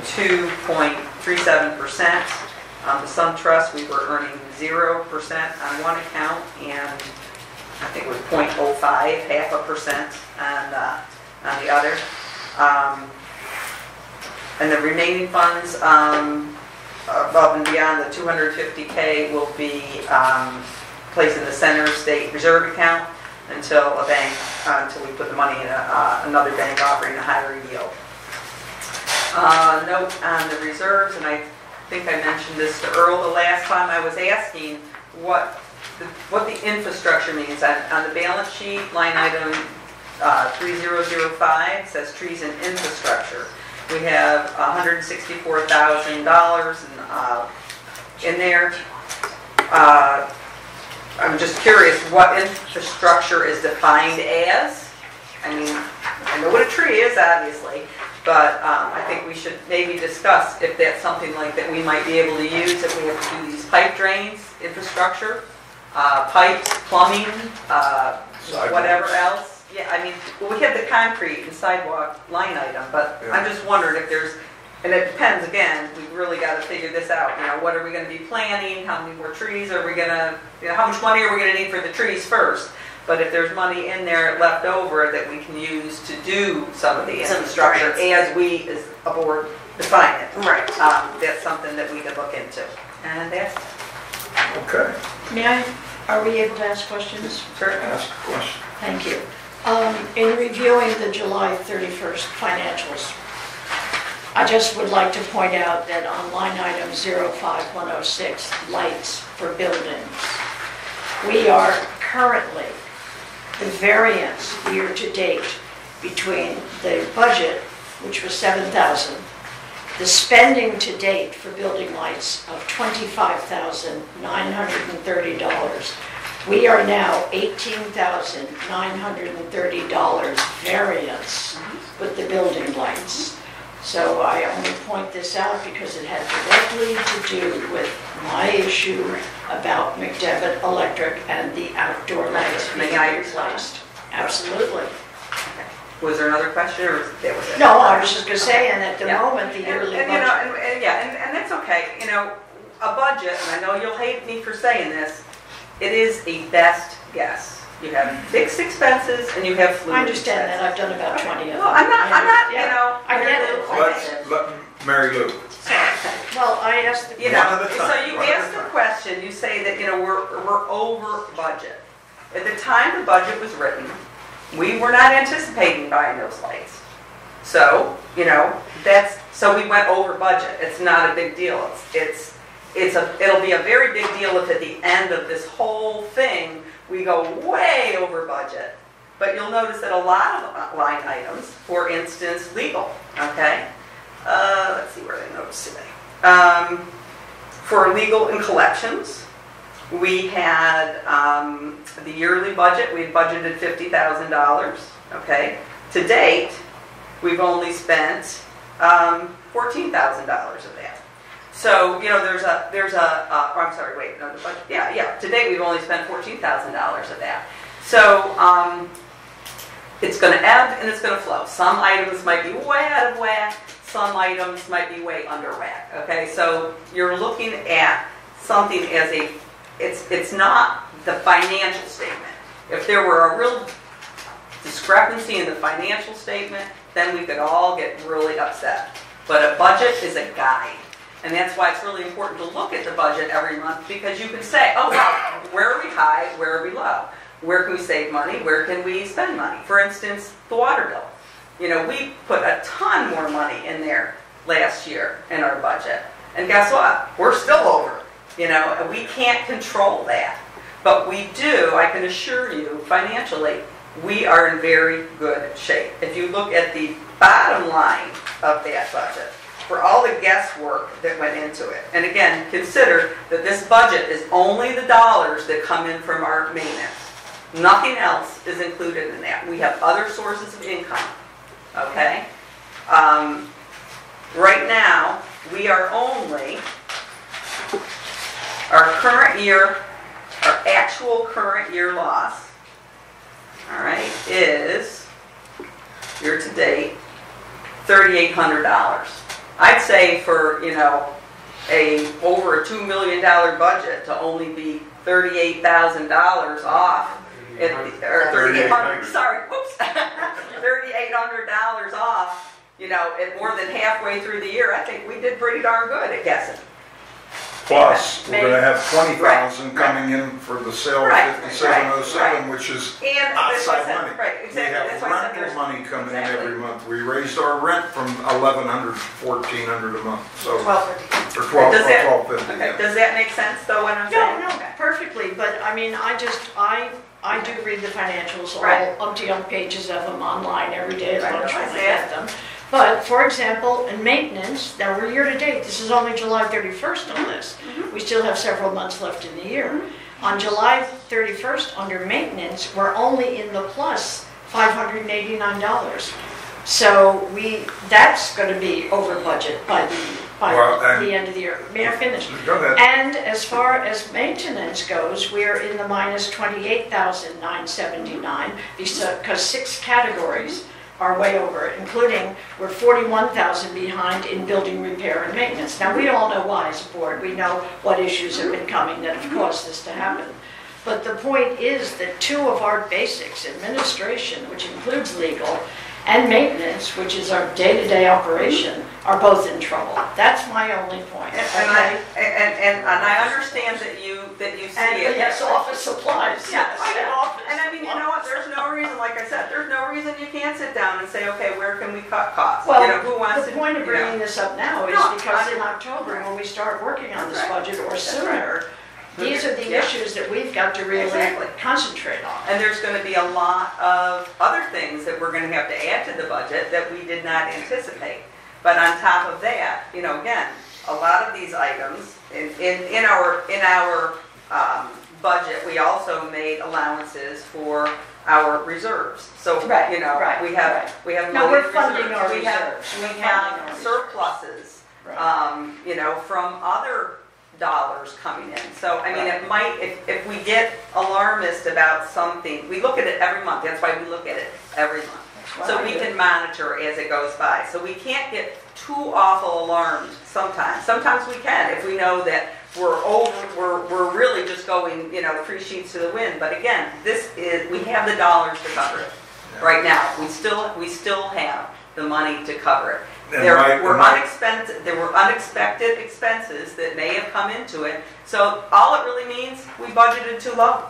2.37%. The SunTrust, we were earning 0% on one account, and I think it was 0.05, 0.5% on the other. And the remaining funds above and beyond the $250K will be placed in the Center State Reserve account until we put the money in another bank offering a higher yield. Note on the reserves, and I think I mentioned this to Earl the last time. I was asking what the infrastructure means. On the balance sheet, line item 3005 says trees and infrastructure. We have $164,000 in there. I'm just curious what infrastructure is defined as. I mean, I know what a tree is, obviously, but I think we should maybe discuss if that's something like that we might be able to use if we have to do these pipe drains, infrastructure, pipes, plumbing, whatever else. Yeah, I mean, well, we have the concrete and sidewalk line item, but I'm just wondering if there's, and it depends, again, we've really got to figure this out. You know, what are we going to be planting? How many more trees are we going to, how much money are we going to need for the trees first? But if there's money in there left over that we can use to do some of the infrastructure as we, as a board, define it. Right. That's something that we could look into. And that's Okay, Are we able to ask questions? sure. ask a question. Thank you. In reviewing the July 31st financials, I just would like to point out that on line item 05106, lights for buildings, we are currently, the variance year to date between the budget, which was $7,000, the spending to date for building lights of $25,930. We are now $18,930 variance with the building lights. So I only point this out because it had directly to do with my issue about McDevitt Electric and the outdoor lights being replaced. Absolutely. Was there another question, or that was it? No, I was just going to say, and at the moment, the yearly and, budget. and that's okay. You know, a budget, and I know you'll hate me for saying this, it is a best guess. You have fixed expenses and you have fluid I understand that. I've expenses. done about 20 of them. Well, I'm not, Yeah. you know. I get it. Let Mary Lou. Well, I asked the You know, One at a so time, you one at a ask the time. question, you say that, you know, we're over budget. At the time the budget was written, we were not anticipating buying those lights. So, you know, so we went over budget. It's not a big deal. It'll be a very big deal if at the end of this whole thing, we go way over budget. but you'll notice that a lot of line items, for instance, legal, okay? Let's see where they notice today. For legal and collections, we had the yearly budget, we had budgeted $50,000, okay? To date, we've only spent $14,000 of that. So, you know, I'm sorry, wait, no, the budget, yeah, to date we've only spent $14,000 of that. So, it's going to ebb and it's going to flow. Some items might be way out of whack, some items might be way under whack, okay? So, you're looking at something as it's not the financial statement. If there were a real discrepancy in the financial statement, then we could all get really upset. But a budget is a guide. And that's why it's really important to look at the budget every month, because you can say, oh, well, where are we high, where are we low? Where can we save money, where can we spend money? For instance, the water bill. You know, we put a ton more money in there last year in our budget. And guess what? We're still over. You know, and we can't control that. But we do, I can assure you, financially, we are in very good shape. If you look at the bottom line of that budget, for all the guesswork that went into it, and again, consider that this budget is only the dollars that come in from our maintenance. Nothing else is included in that. We have other sources of income, okay? Right now, we are only, our actual current year loss, all right, is, year to date, $3,800. I'd say for, you know, over a $2 million budget to only be $38,000 off, or $3,800, sorry, whoops, $3,800 off, you know, at more than halfway through the year, I think we did pretty darn good at guessing. Plus, we're going to have $20,000 coming in for the sale of 5707, which is outside money. Right, exactly. We have rental money coming in every month. We raised our rent from $1,100 to $1,400 a month. So $1,250. Or $1,250. Okay. Does that make sense, though, what I'm saying? No, perfectly. But I mean, I do read the financials, all umpty pages of them online every day at lunch when I get them. But, for example, in maintenance, now we're year to date, this is only July 31st on this. We still have several months left in the year. On July 31st, under maintenance, we're only in the plus $589. So that's going to be over budget by the end of the year. May I finish? Go ahead. And as far as maintenance goes, we're in the minus $28,979 because 6 categories are way over, including we're 41,000 behind in building repair and maintenance. Now, we all know why as a board. We know what issues have been coming that have caused this to happen. But the point is that 2 of our basics, administration, which includes legal, and maintenance, which is our day-to-day operation, are both in trouble. That's my only point. And I understand that you see it. Yes, office supplies. Yes. And I mean, you know what? There's no reason, like I said, there's no reason you can't sit down and say, okay, where can we cut costs? Well, you know, who wants the point of bringing this up now is No, because in October, when we start working on this budget or sooner, these are the issues that we've got to really concentrate on. And there's going to be a lot of other things that we're going to have to add to the budget that we did not anticipate. But on top of that, you know, again, a lot of these items in our budget, we also made allowances for our reserves. So you know, we have No, we're money funding reserves. our We reserves. have surpluses, you know, from other dollars coming in. So, I mean, it might, if we get alarmist about something, we look at it every month. That's why we look at it every month. So we can monitor as it goes by. So we can't get too awful alarmed sometimes. Sometimes we can if we know that we're really just going, you know, 3 sheets to the wind. But again, we have the dollars to cover it right now. We still have the money to cover it. There were unexpected expenses that may have come into it. So all it really means, we budgeted too low.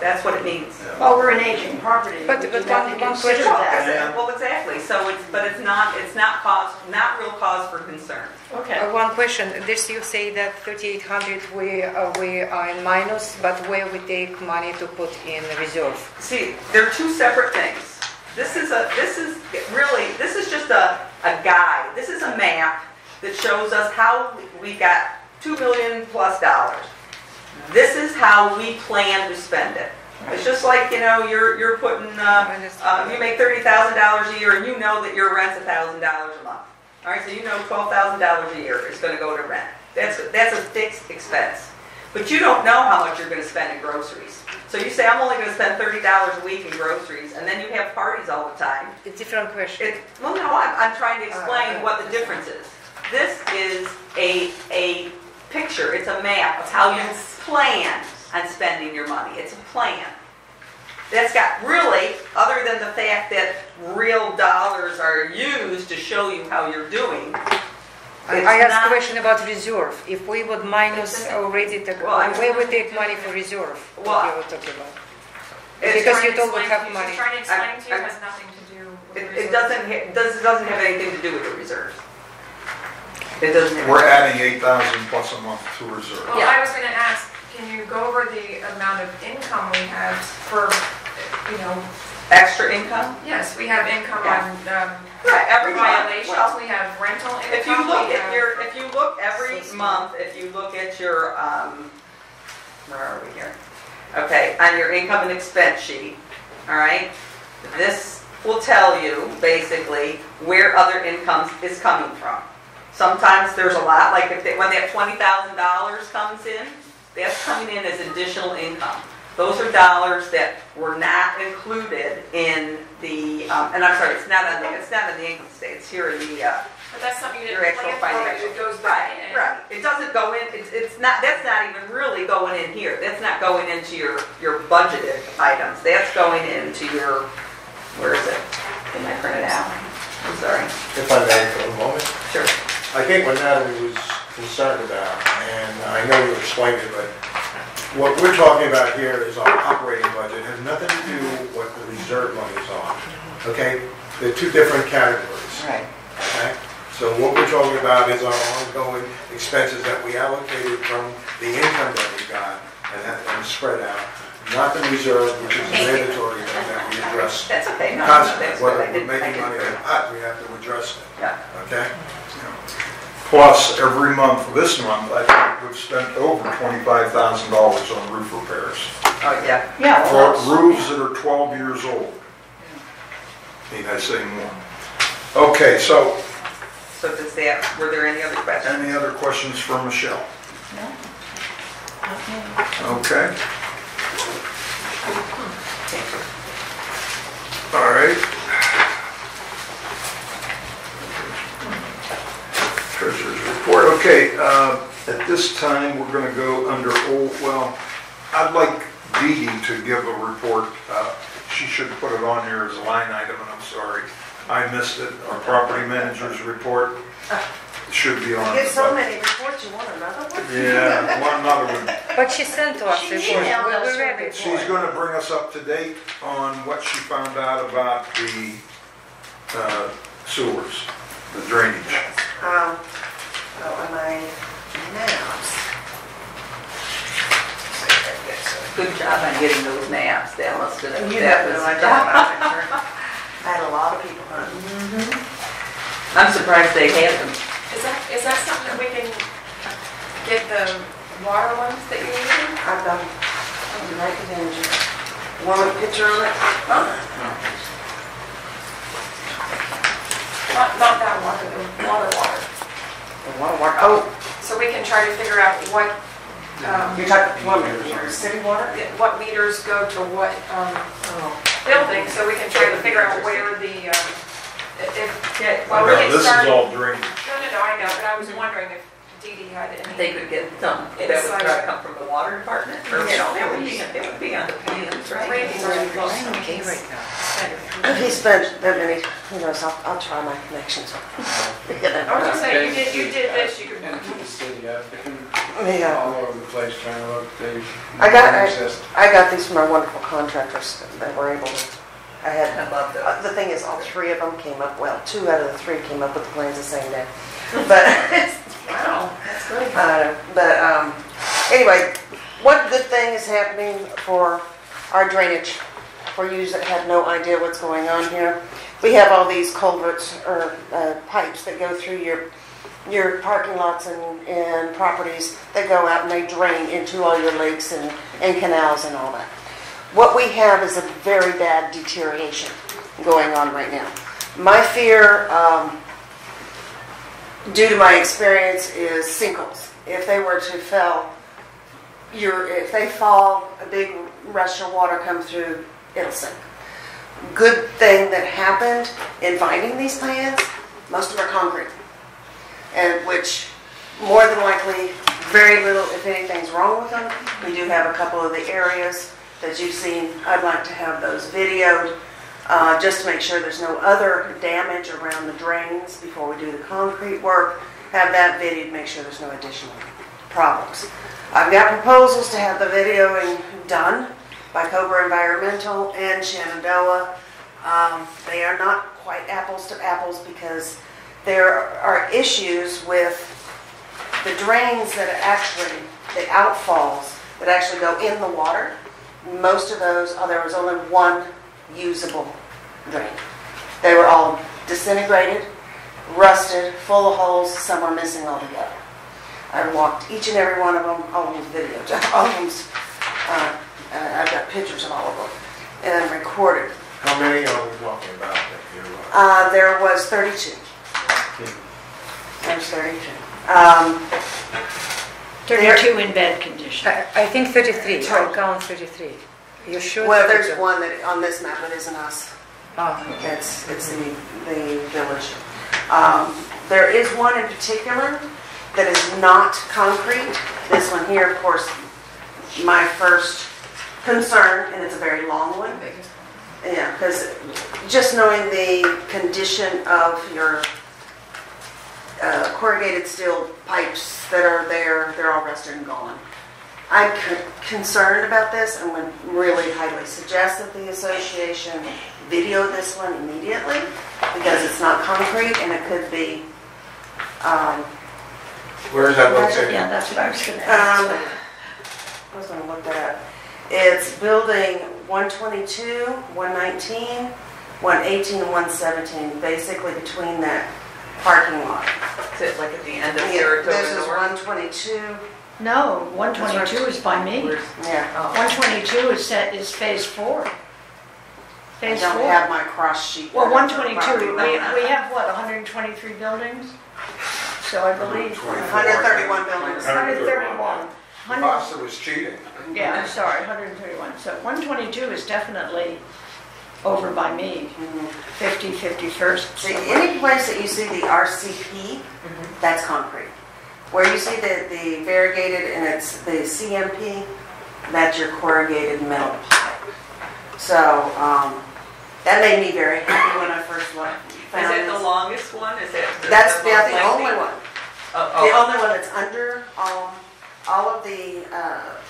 That's what it means. Well, we're an aging property. But We do have to one consider question- that. Well, exactly, so it's not real cause for concern. Okay. One question, this you say that 3,800 we are in minus, but where we take money to put in reserve? See, they're two separate things. This is just a guide. This is a map that shows us how we got $2 million plus dollars. This is how we plan to spend it. It's just like, you're putting, you make $30,000 a year and you know that your rent's $1,000 a month. All right, so you know $12,000 a year is going to go to rent. That's a fixed expense. But you don't know how much you're going to spend in groceries. So you say, I'm only going to spend $30 a week in groceries, and then you have parties all the time. It's a different question. Well, no, I'm trying to explain what the difference is. This is a picture, it's a map of how you plan on spending your money. It's a plan. That's got really, other than the fact that real dollars are used to show you how you're doing. I asked a question about reserve. If we would minus already, where would take money for reserve? What you were talking about? Because you told we have money. Trying to explain to you has nothing to do with the It reserves. doesn't have anything to do with the reserves. It doesn't have. We're adding 8,000 plus a month to reserve. Well, I was going to ask, can you go over the amount of income we have for, Extra income? yes, we have income on Right, every month. violations, Well, we have rental income. if you look we at have- if you look every month, if you look at your, where are we here? Okay, on your income and expense sheet, all right? This will tell you basically where other income is coming from. Sometimes there's a lot, like when that $20,000 comes in, that's coming in as additional income. Those are dollars that were not included in the, and I'm sorry, it's not on the income statement, it's here in the, But that's something you your didn't actual plan for, financial. it goes back in. Right. It doesn't go in, it's not, that's not even really going in here. That's not going into your budgeted items. That's going into your, where is it? Can I print it out? I'm sorry. If I may for a moment. Sure. I think what Natalie was concerned about, and I know you explained it, but what we're talking about here is our operating budget. It has nothing to do with what the reserve monies are. Okay? They're two different categories. Right. Okay? So what we're talking about is our ongoing expenses that we allocated from the income that we got and spread out, not the reserve, which is a mandatory thing that we address That's okay. No, constantly. that's good. Whether I we're didn't- I making didn't- money or not, we have to address it. Yeah. Okay? Plus, every month, this month, I think we've spent over $25,000 on roof repairs. Oh, yeah. Yeah, For well, that's- roofs that are 12 years old. Need I say more? Okay, so So does that, were there any other questions? any other questions for Michelle? No. Okay. All right. Treasurer's report. Okay, at this time, we're going to go under I'd like Dee Dee to give a report. She should have put it on here as a line item, and I'm sorry. I missed it. Our property manager's report should be on. You get so many reports, you want another one? Yeah, one another one. But she sent to us She report. emailed us We read her it. She's going to bring us up to date on what she found out about the sewers, the drainage. Go on my maps. Good job on getting those maps. That must have been. You that have no was- idea about it. I had a lot of people hunting. I'm surprised they had them. Is that something that we can get the water ones that you need? I've done, you like it, didn't you? Want a picture on it? Not that water, the water. The water, oh, So we can try to figure out what, you're talking plumbing, city water? what meters go to what Oh. building, so we can try to figure out where the, Yeah, well, we No, get this is started. all drainage. No, I know, but I was wondering if Dee Dee had any. They could get some, that was Inside. going to come from the water department, or, it would be on the plans, right? Randy's already close. Okay, right now. If he spent that many, who knows, I'll try my connections. I was just saying, you did this, you could. And to the city, if you can Yeah. all over the place trying to look, they I got- don't exist. I got these from our wonderful contractors that were able to, I had, I love those. the thing is, all three of them came up, well, 2 out of the 3 came up with the plans the same day. But, Wow, that's good. anyway, one good thing is happening for our drainage, for you that have no idea what's going on here. We have all these culverts or pipes that go through your parking lots and properties that go out and they drain into all your lakes and canals and all that. What we have is a very bad deterioration going on right now. My fear, due to my experience, is sinkholes. If they were to if they fall, a big rush of water comes through, it'll sink. Good thing that happened in finding these plans, most of them are concrete. And which, more than likely, very little, if anything's wrong with them. We do have a couple of the areas that you've seen. I'd like to have those videoed, just to make sure there's no other damage around the drains before we do the concrete work. Have that videoed, make sure there's no additional problems. I've got proposals to have the videoing done by Cobra Environmental and Shenandoah. They are not quite apples to apples because there are issues with the drains that actually, the outfalls that actually go in the water. Most of those, there was only one usable drain. They were all disintegrated, rusted, full of holes, some are missing altogether. I walked each and every one of them, all of them videos, all of them, I've got pictures of all of them, and recorded. How many are we talking about that you There was 32. There's 32. 32 in bad condition. I think 33. I count 33. You sure? Well, there's one that on this map that isn't us. Oh, okay. It's the village. There is one in particular that is not concrete. This one here, of course, my first concern, and it's a very long one. Yeah, because just knowing the condition of your corrugated steel pipes that are there, they're all rusted and gone. I'm concerned about this and would really highly suggest that the association video this one immediately because it's not concrete and it could be... Where is that located? Yeah, that's what I was going to ask. I was going to look that up. It's building 122, 119, 118, and 117, basically between that parking lot. Is it like at the end of Yeah, Saratoga this is North? 122. No, 122 is by me. Yeah. 122 is phase 4. I Phase don't 4. have my cross sheet. Well, 122, we have what, 123 buildings? So I believe 131 buildings. 131. Costa was cheating. Yeah, I'm sorry, 131. So 122 is definitely over by me, 50, 51st. See, any place that you see the RCP, that's concrete. Where you see the variegated and it's the CMP, that's your corrugated metal pipe. So that made me very happy when I first found Is it the this. longest one? Is it? That's the the most only lengthy? one. Oh, The oh. only one that's under all of the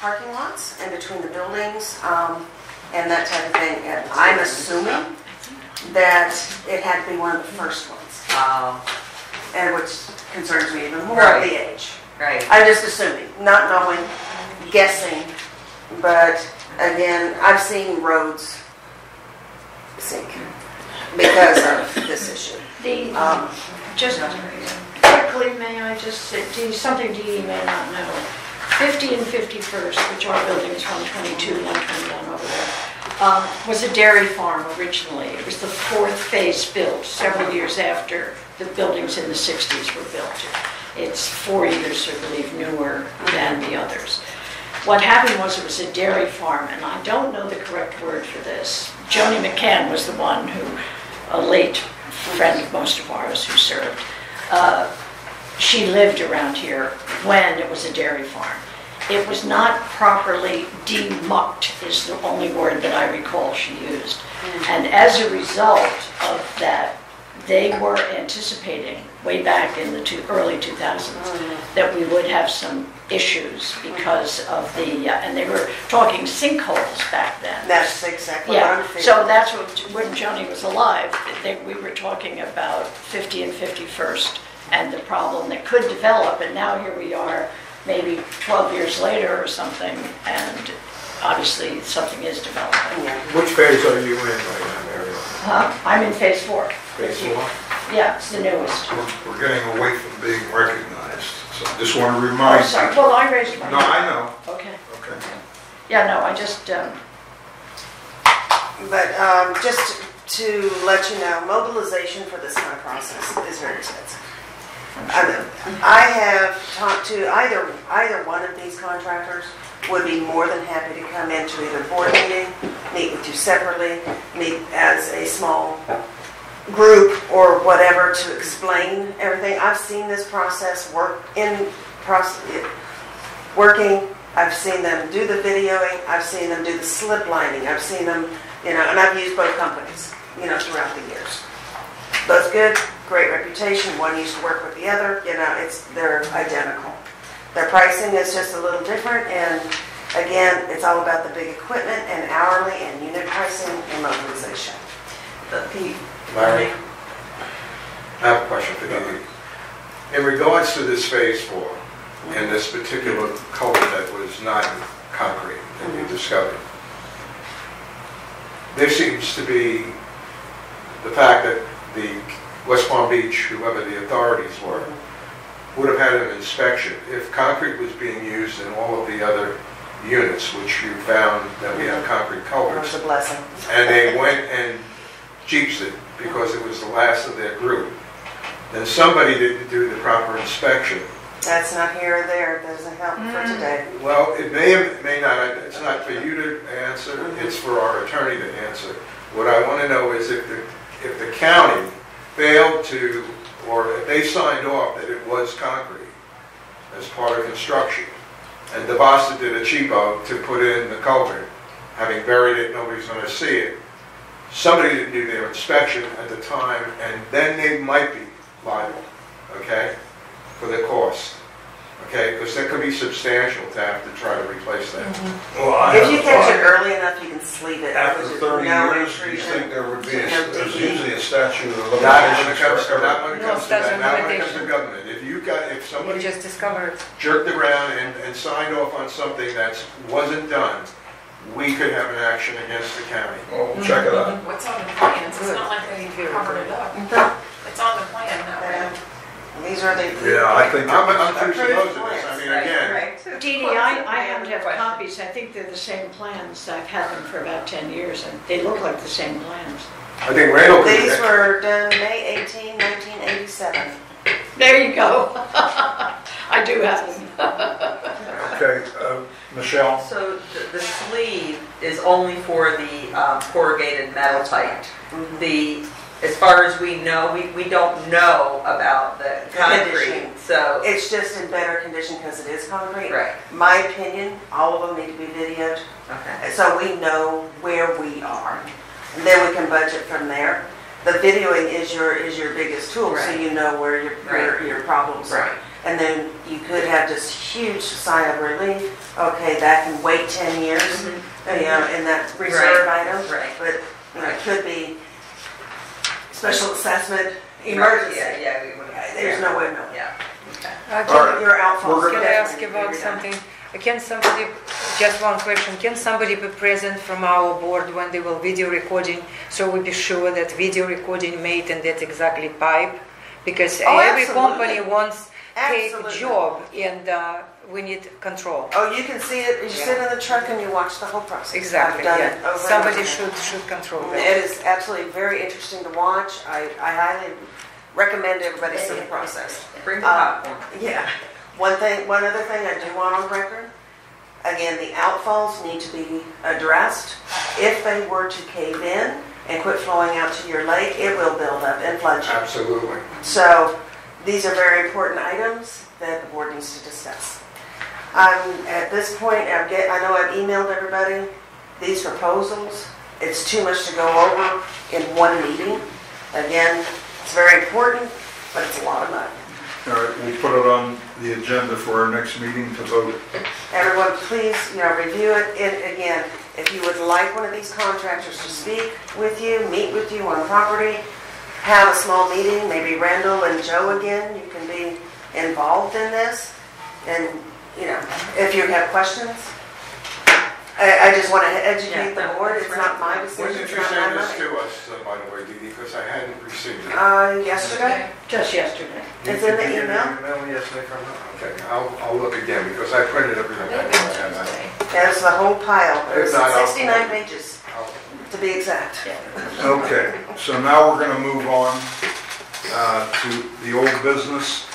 parking lots and between the buildings and that type of thing. And I'm assuming that it had to be one of the first ones, and which concerns me even more at the age. Right. I'm just assuming, not knowing, guessing, but again, I've seen roads sink because of this issue. Just quickly, may I just say something Dee may not know. 50 and 51st, which are buildings 122, 121 over there, was a dairy farm originally. It was the 4th phase built, several years after the buildings in the 60s were built. It's 4 years, I believe, newer than the others. What happened was it was a dairy farm, and I don't know the correct word for this. Joni McCann was the one who, a late friend of most of ours who served, she lived around here when it was a dairy farm. It was not properly demucked is the only word that I recall she used. And as a result of that, they were anticipating way back in the early 2000s, that we would have some issues because of the, and they were talking sinkholes back then. That's exactly what I'm Yeah, feeling. so that's what, when Joni was alive, we were talking about 50 and 51st and the problem that could develop, and now here we are, maybe 12 years later or something, and obviously something is developing. Which phase are you in right now, Mary? I'm in phase 4. Phase 4? Yeah, it's the newest. We're getting away from being recognized, so I just want to Oh, remind sorry, people. well, I raised my No, hand. I know. Okay. Okay. Yeah, no, I just, But just to let you know, mobilization for this kind of process is very expensive. I have talked to either one of these contractors would be more than happy to come into either board meeting, meet with you separately, meet as a small group or whatever to explain everything. I've seen this process working. I've seen them do the videoing. I've seen them do the slip lining. I've seen them, and I've used both companies, throughout the years. Both good, great reputation. One used to work with the other. They're identical. Their pricing is just a little different, and again, it's all about the big equipment and hourly and unit pricing and mobilization. But Pete, Larry, I have a question for you. In regards to this phase 4, and this particular culvert that was not concrete that you discovered, there seems to be the fact that the West Palm Beach, whoever the authorities were, would have had an inspection. If concrete was being used in all of the other units, which you found that we have concrete it culverts, was a blessing. and they went and jeeps it because it was the last of their group, then somebody didn't do the proper inspection. That's not here or there. It doesn't help for today. Well, it may or may not, it's not for you to answer, it's for our attorney to answer. What I want to know is if the county failed to, or if they signed off that it was concrete as part of construction, and DeVasta did a cheapo to put in the culvert, having buried it, nobody's going to see it, somebody didn't do their inspection at the time, and then they might be liable, okay, for the cost, okay, because that could be substantial to have to try to replace that. Well, I If have you a catch it thought. early enough, you can sleeve it. After There's 30 no years, do you intrusion. think there would be, No there's digging. usually a statute of Not when it limitations comes to, for not when it No, comes to statute that, of not when it comes to limitation. government. If You somebody just discovered. jerked around and signed off on something that wasn't done, we could have an action against the county. Well, we'll check it out. What's on the plans? It's not like they covered it up. It's on the plan that way. These are the. Yeah, I think I'm it presupposing this, I mean, again, Right. Dee Dee, I happen to have copies. I think they're the same plans. I've had them for about 10 years, and they look like the same plans. I think Randall could. These were done May 18, 1987. There you go. I do have them. Okay, Michelle? So the sleeve is only for the corrugated metal type. As far as we know, we don't know about the concrete, condition. so. It's just in better condition because it is concrete. Right. My opinion, all of them need to be videoed, Okay. so we know where we are. And then we can budget from there. The videoing is your biggest tool, so Right. you know where Right. your problems are. Right. And then you could have this huge sigh of relief. Okay, that can wait 10 years, in that reserve item. Right. But it Right. could be special assessment, emergency. Yeah, we would. There's no way of knowing. Yeah. All right. Your outfalls. Can I ask about something? Can somebody, just one question, can somebody be present from our board when they will video recording, so we be sure that video recording made and that's exactly pipe? Because every absolutely. company wants take Absolutely. job and we need control. Oh, you can see it, you sit in the truck and you watch the whole process. Exactly, I've done yeah. it over and Somebody over. should control that. It is absolutely very interesting to watch. I highly recommend everybody see the process. Bring the popcorn. Yeah. One other thing I do want on record, again, the outfalls need to be addressed. If they were to cave in and quit flowing out to your lake, it will build up and flood you. Absolutely. So these are very important items that the board needs to discuss. At this point, I know I've emailed everybody these proposals. It's too much to go over in one meeting. Again, it's very important. but it's a lot of money. All right, we'll put it on the agenda for our next meeting to vote. Everyone, please, review it. And again, if you would like one of these contractors to speak with you, meet with you on property, have a small meeting, maybe Randall and Joe again, you can be involved in this. And, if you have questions, I just want to educate the board. It's not my When decision, did it's you not send my this money. to us, by the way, Dee Dee, because I hadn't received it? Yesterday? Just yesterday. It's in the Did you get email? an email yesterday from her? Okay, I'll look again, because I printed everything. There's the whole pile. There's If not, I'll- 69 pages, to be exact. Okay, so now we're going to move on to the old business,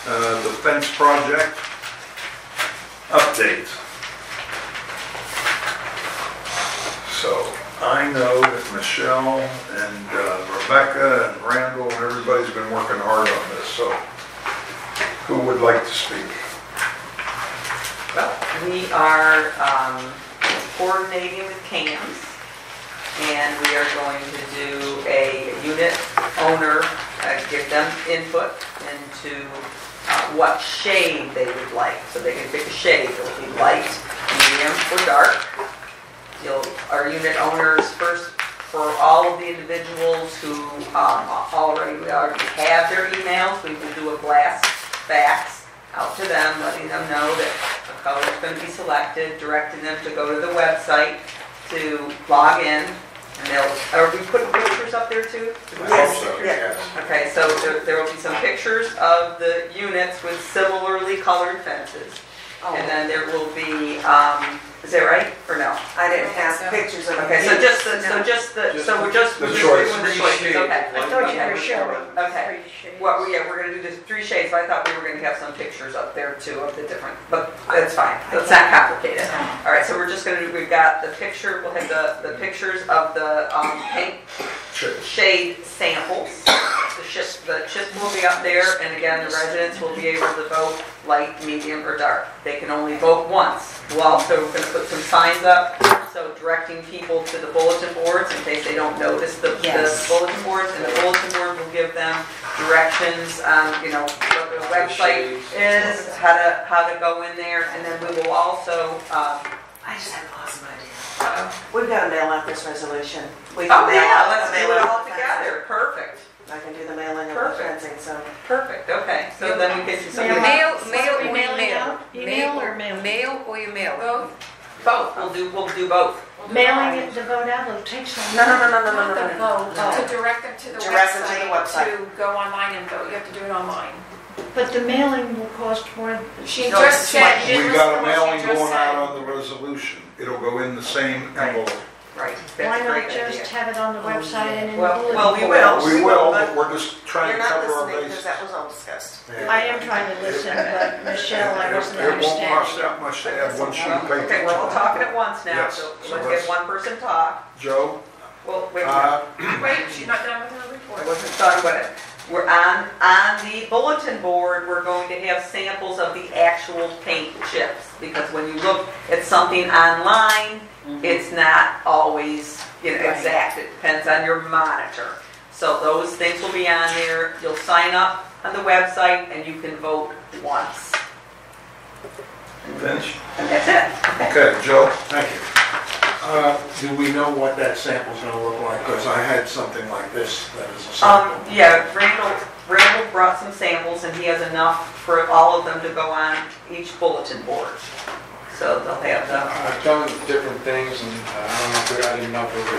the fence project update. So I know that Michelle and Rebecca and Randall and everybody's been working hard on this, so who would like to speak? Well, we are coordinating with CAMS, and we are going to do a unit owner, give them input into what shade they would like. So they can pick a shade. It'll be light, medium, or dark. Our unit owners first, for all of the individuals who we already have their emails, we will do a blast fax out to them, letting them know that a color is going to be selected, directing them to go to the website to log in. And are we putting pictures up there too? I hope so, yes. Okay, so there will be some pictures of the units with similarly colored fences. And then there will be, is that right, or no? I didn't have pictures of it. Okay, so we're just The doing choice. the choices, okay. I thought you were showing. Okay. Well, we're gonna do this 3 shades, but I thought we were gonna have some pictures up there too of the different, but that's fine, it's not complicated. All right, so we're just gonna do, we've got the picture, we'll have the pictures of the paint shade samples. The chip will be up there, and again, the residents will be able to vote light, medium, or dark. They can only vote once. We're also going to put some signs up, so directing people to the bulletin boards in case they don't notice the bulletin boards, and the bulletin board will give them directions on, what the website is, how to go in there, and then we will also. I just had an awesome idea. We've got to mail out this resolution. We Oh can mail yeah, out let's the do mailing it all of the together. Perfect. fencing. I can do the mailing of the Perfect. fencing, so. Perfect. Okay. So then we can do some. Mail What are we or mailing email? out? Email or mail? Mail or email? Both. We'll do both. Mailing it, the vote out, it'll take some. No. Not the vote, to direct them to the Direct them to the website website. to go online and vote. You have to do it online. But the mailing will cost more. She No, just it's said, you We didn't got a listen to what mailing she just going out said. on the resolution. It'll go in the same envelope. Right. Why That's a not great just idea. have it on the website and in the Well, bulletin we board? will. We will, but we're just trying You're to not cover our listening because bases. that was all discussed. I am trying to listen, but Michelle, I wasn't It won't cost understanding. that much to add one sheet of paper. Okay, we're all talking at once now, Yes, so so let's let's- get one person talk. Joe? Well, wait a minute. Wait, she's not done with her I report. wasn't done with it. We're on the bulletin board, we're going to have samples of the actual paint chips. Because when you look at something online, it's not always, exact. It depends on your monitor. So those things will be on there. You'll sign up on the website and you can vote once. Vince? And that's it. Okay, Joe, thank you. Do we know what that sample's gonna look like? Because I had something like this that is a sample. Yeah, Randall brought some samples and he has enough for all of them to go on each bulletin board. So they'll have the, I've done different things, and I didn't know if we were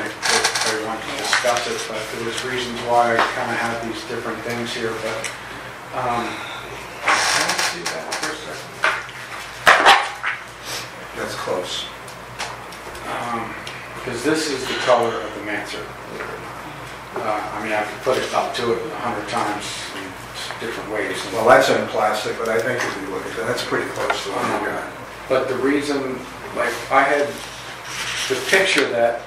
going to discuss it, but there was reasons why I kind of had these different things here, but, can I see that for a second? That's close. Because this is the color of the Manser. I could put it up to it 100 times in different ways. Well, that's in plastic, but I think if you look at that, that's pretty close to what you got. But the reason, I had the picture that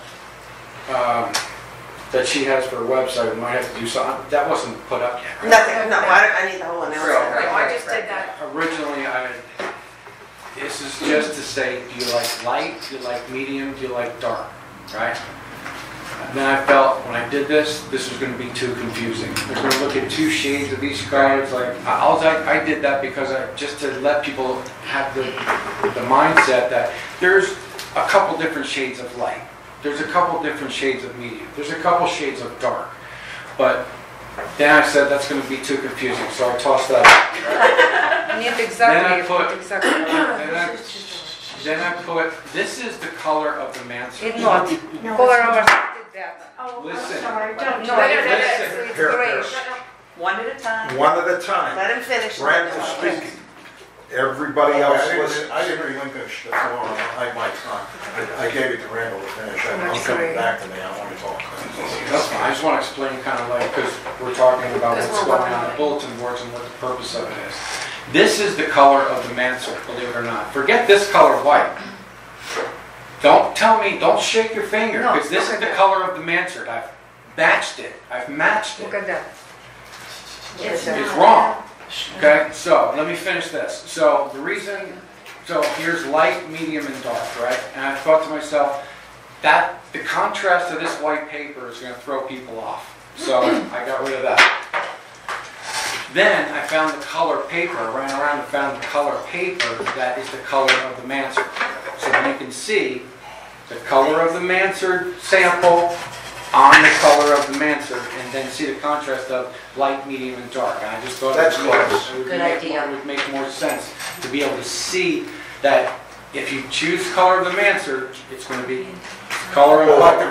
that she has for her website, we might have to do something, that wasn't put up yet, right? Nothing, no, I need the whole announcement. Right. I just did that. Originally, this is just to say, do you like light, do you like medium, do you like dark, right? then I felt when I did this was going to be too confusing. They're going to look at two shades of each color. It's like, I did that because just to let people have the mindset that there's a couple different shades of light. There's a couple different shades of medium. There's a couple shades of dark. But then I said that's going to be too confusing, so I tossed that out. Then I put, this is the color of the mansard. It's not. Color of that. Oh, Listen. I'm sorry, don't. No, it's Here, grayish. One at a time. One at a time. Let him finish. Randall speaking. Everybody else listen. I didn't relinquish the floor on my time. I gave it to Randall to finish. He's coming back to me. I want to talk. That's fine. I just want to explain kind of like, because we're talking about what's going on in the bulletin boards and what the purpose of it is. This is the color of the mansard, believe it or not. Forget this color white. Don't tell me, don't shake your finger, because this is the color of the mansard. I've matched it. Look at that. It's It's wrong. Okay, so let me finish this. So here's light, medium, and dark, right? And I thought to myself, that the contrast of this white paper is going to throw people off. So I got rid of that. Then I found the color paper, ran around and found the color paper that is the color of the mansard. So then you can see the color of the mansard sample on the color of the mansard, and then see the contrast of light, medium, and dark. And I just thought That's it would make more sense to be able to see that if you choose color of the mansard, it's going to be color of I'd the like to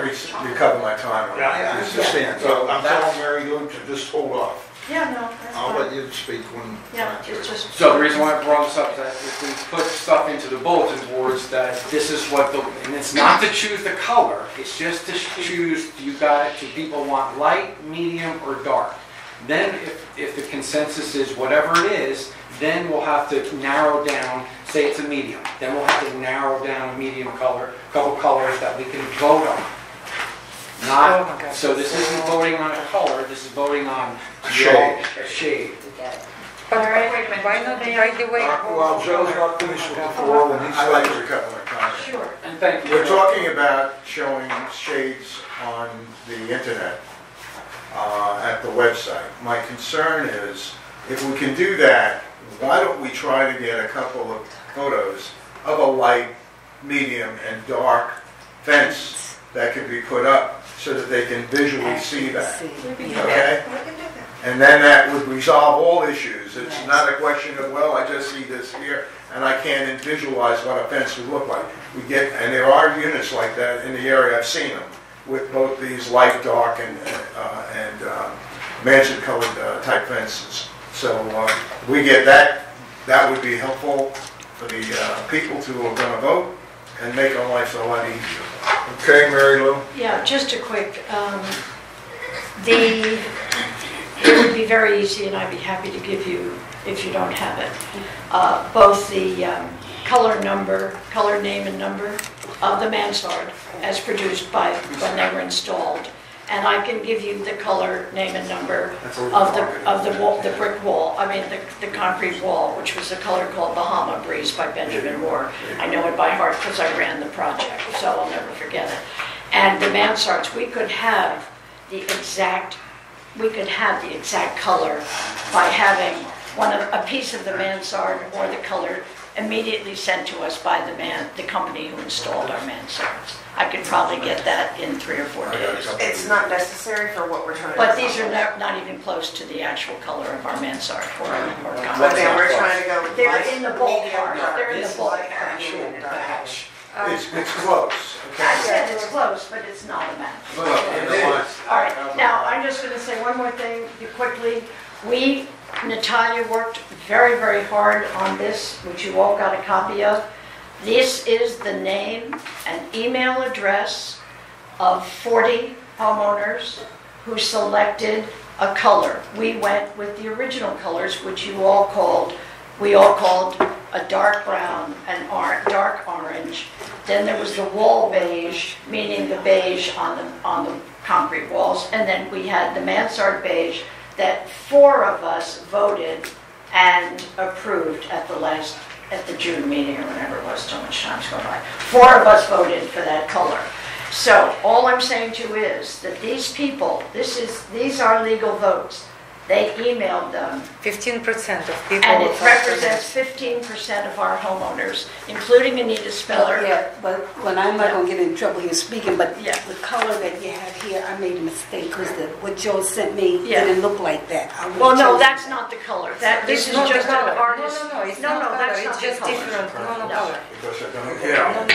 recover my time. I understand. So I'm telling Mary Lou to just hold off. Yeah, no, that's I'll fine. let you speak when. Yeah, it's just. So the reason why I brought this up is that if we put stuff into the bulletin boards, that this is what and it's not to choose the color, it's just to choose, do people want light, medium, or dark? Then if the consensus is whatever it is, then we'll have to narrow down, say it's a medium, then we'll have to narrow down a medium color, a couple colors that we can vote on. So this isn't voting on a color, this is voting on a shade. But why not right away? Well, Joe's not finished with the floor when he's. I'd like to recover my time. Sure. And thank you. We're talking about showing shades on the internet, at the website. My concern is, if we can do that, why don't we try to get a couple of photos of a light, medium, and dark fence that can be put up so that they can visually see that, okay? And then that would resolve all issues. It's not a question of, well, I just see this here, and I can't visualize what a fence would look like. And there are units like that in the area, I've seen them, with both these light, dark, and mansard-colored type fences. So we get that. That would be helpful for the people who are going to vote and make our lives a lot easier. Okay, Mary Lou? Yeah, just a quick, it would be very easy, and I'd be happy to give you, if you don't have it, both the color name and number of the mansard as produced by when they were installed. And I can give you the color, name, and number of the wall, the brick wall, the concrete wall, which was a color called Bahama Breeze by Benjamin Moore. I know it by heart because I ran the project, so I'll never forget it. And the mansards, we could have the exact color by having a piece of the mansard or the color immediately sent to us by the company who installed our mansards. I could probably get that in 3 or 4 days. It's not necessary for what we're trying to do. But these are not even close to the actual color of our mansard or But concrete. then we're trying to go. They're in the ballpark. medium, They're in the dark. ballpark. It's close, I okay? said it's close, but it's not a match. It is. All right, now I'm just going to say one more thing quickly. Natalia worked very, very hard on this, which you all got a copy of. This is the name and email address of 40 homeowners who selected a color. We went with the original colors, which we all called a dark brown, dark orange. Then there was the wall beige, meaning the beige on the concrete walls. And then we had the mansard beige that 4 of us voted and approved at the June meeting or whatever it was, so much time's gone by. 4 of us voted for that color. So all I'm saying to you is that these people, these are legal votes. They emailed them, 15% of people. and it with represents 15% of our homeowners, including Anita Speller. Yeah, but when I'm not gonna get in trouble here speaking, but Yeah. the color that you have here, I made a mistake because what Joe sent me Yeah. didn't look like that. I would've Well, no, chosen- that's not the color. This is not the just an color. artist. No, it's No, not no, color. that's not It's the just color. different. No, No. color. Because they're gonna, No, yeah. no, no.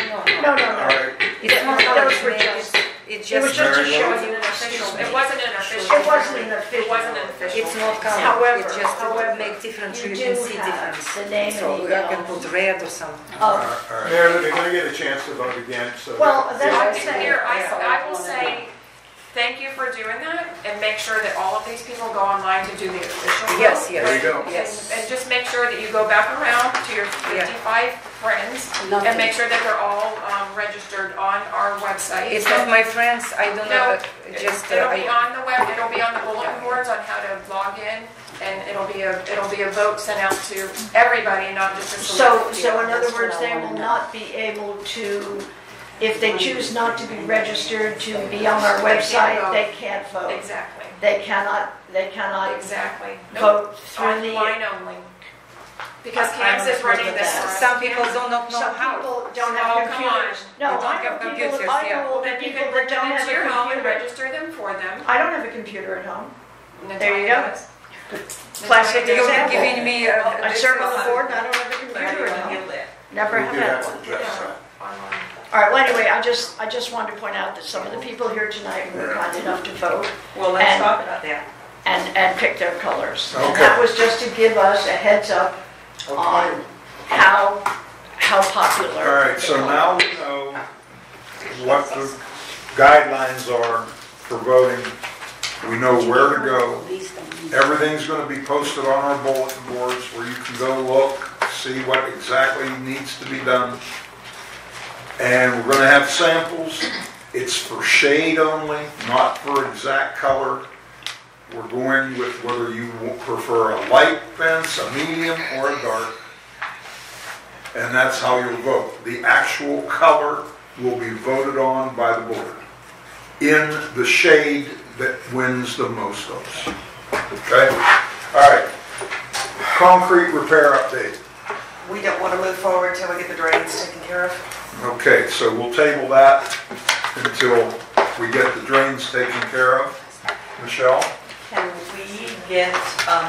No, no, All no. right. It's not color. Those were It's just, it's it was just. just to Very show well. you. It wasn't an official. It wasn't an official. It wasn't an official. It's not color. However, It's just however, make different. you You do can see have difference. the name So and I email can put red or something. All of, right. Mayor, they're gonna get a chance to vote again, so. well, that's what I I'm think saying. here, I will say, thank you for doing that, and make sure that all of these people go online to do the official vote. Yes, yes. There you go. Yes. And just make sure that you go back around to your Yeah. 55 friends, Nothing. and make sure that they're all registered on our website. It's not my friends. I don't know. No, Just it'll be I, on the web, it'll be on the bulletin boards on how to log in, and it'll be a vote sent out to everybody, not just a select few. So in other That's what words, I they wanna will know. not be able to, if they choose not to be registered to be on our website, they can't vote. Exactly, They cannot exactly. Nope. vote through the. Online only. Because I Cam's don't is running agree with this. that. some people do not know Some how. people don't Oh, have come on. computers. No, They don't I have know people, computers, I yeah. know older Then you people can that bring them don't have into your a home and computer. register them for them. I don't have a computer at home. Natalia There you go. does. Classic Natalia You're does. example. giving me I this serve is- on the board and I don't have a computer at home. Never We have do had have one. to address that. Online. All right, well, anyway, I just wanted to point out that some of the people here tonight were kind enough to vote Well, let's And- talk about that. and pick their colors. And Okay. that was just to give us a heads up on how popular. All right, so now we know what the guidelines are for voting. We know where to go. Everything's gonna be posted on our bulletin boards where you can go look, see what exactly needs to be done. And we're gonna have samples. It's for shade only, not for exact color. We're going with whether you prefer a light fence, a medium, or a dark. And that's how you'll vote. The actual color will be voted on by the board in the shade that wins the most votes. Okay? All right. Concrete repair update. We don't want to move forward till we get the drains taken care of. Okay, so we'll table that until we get the drains taken care of. Michelle? Can we get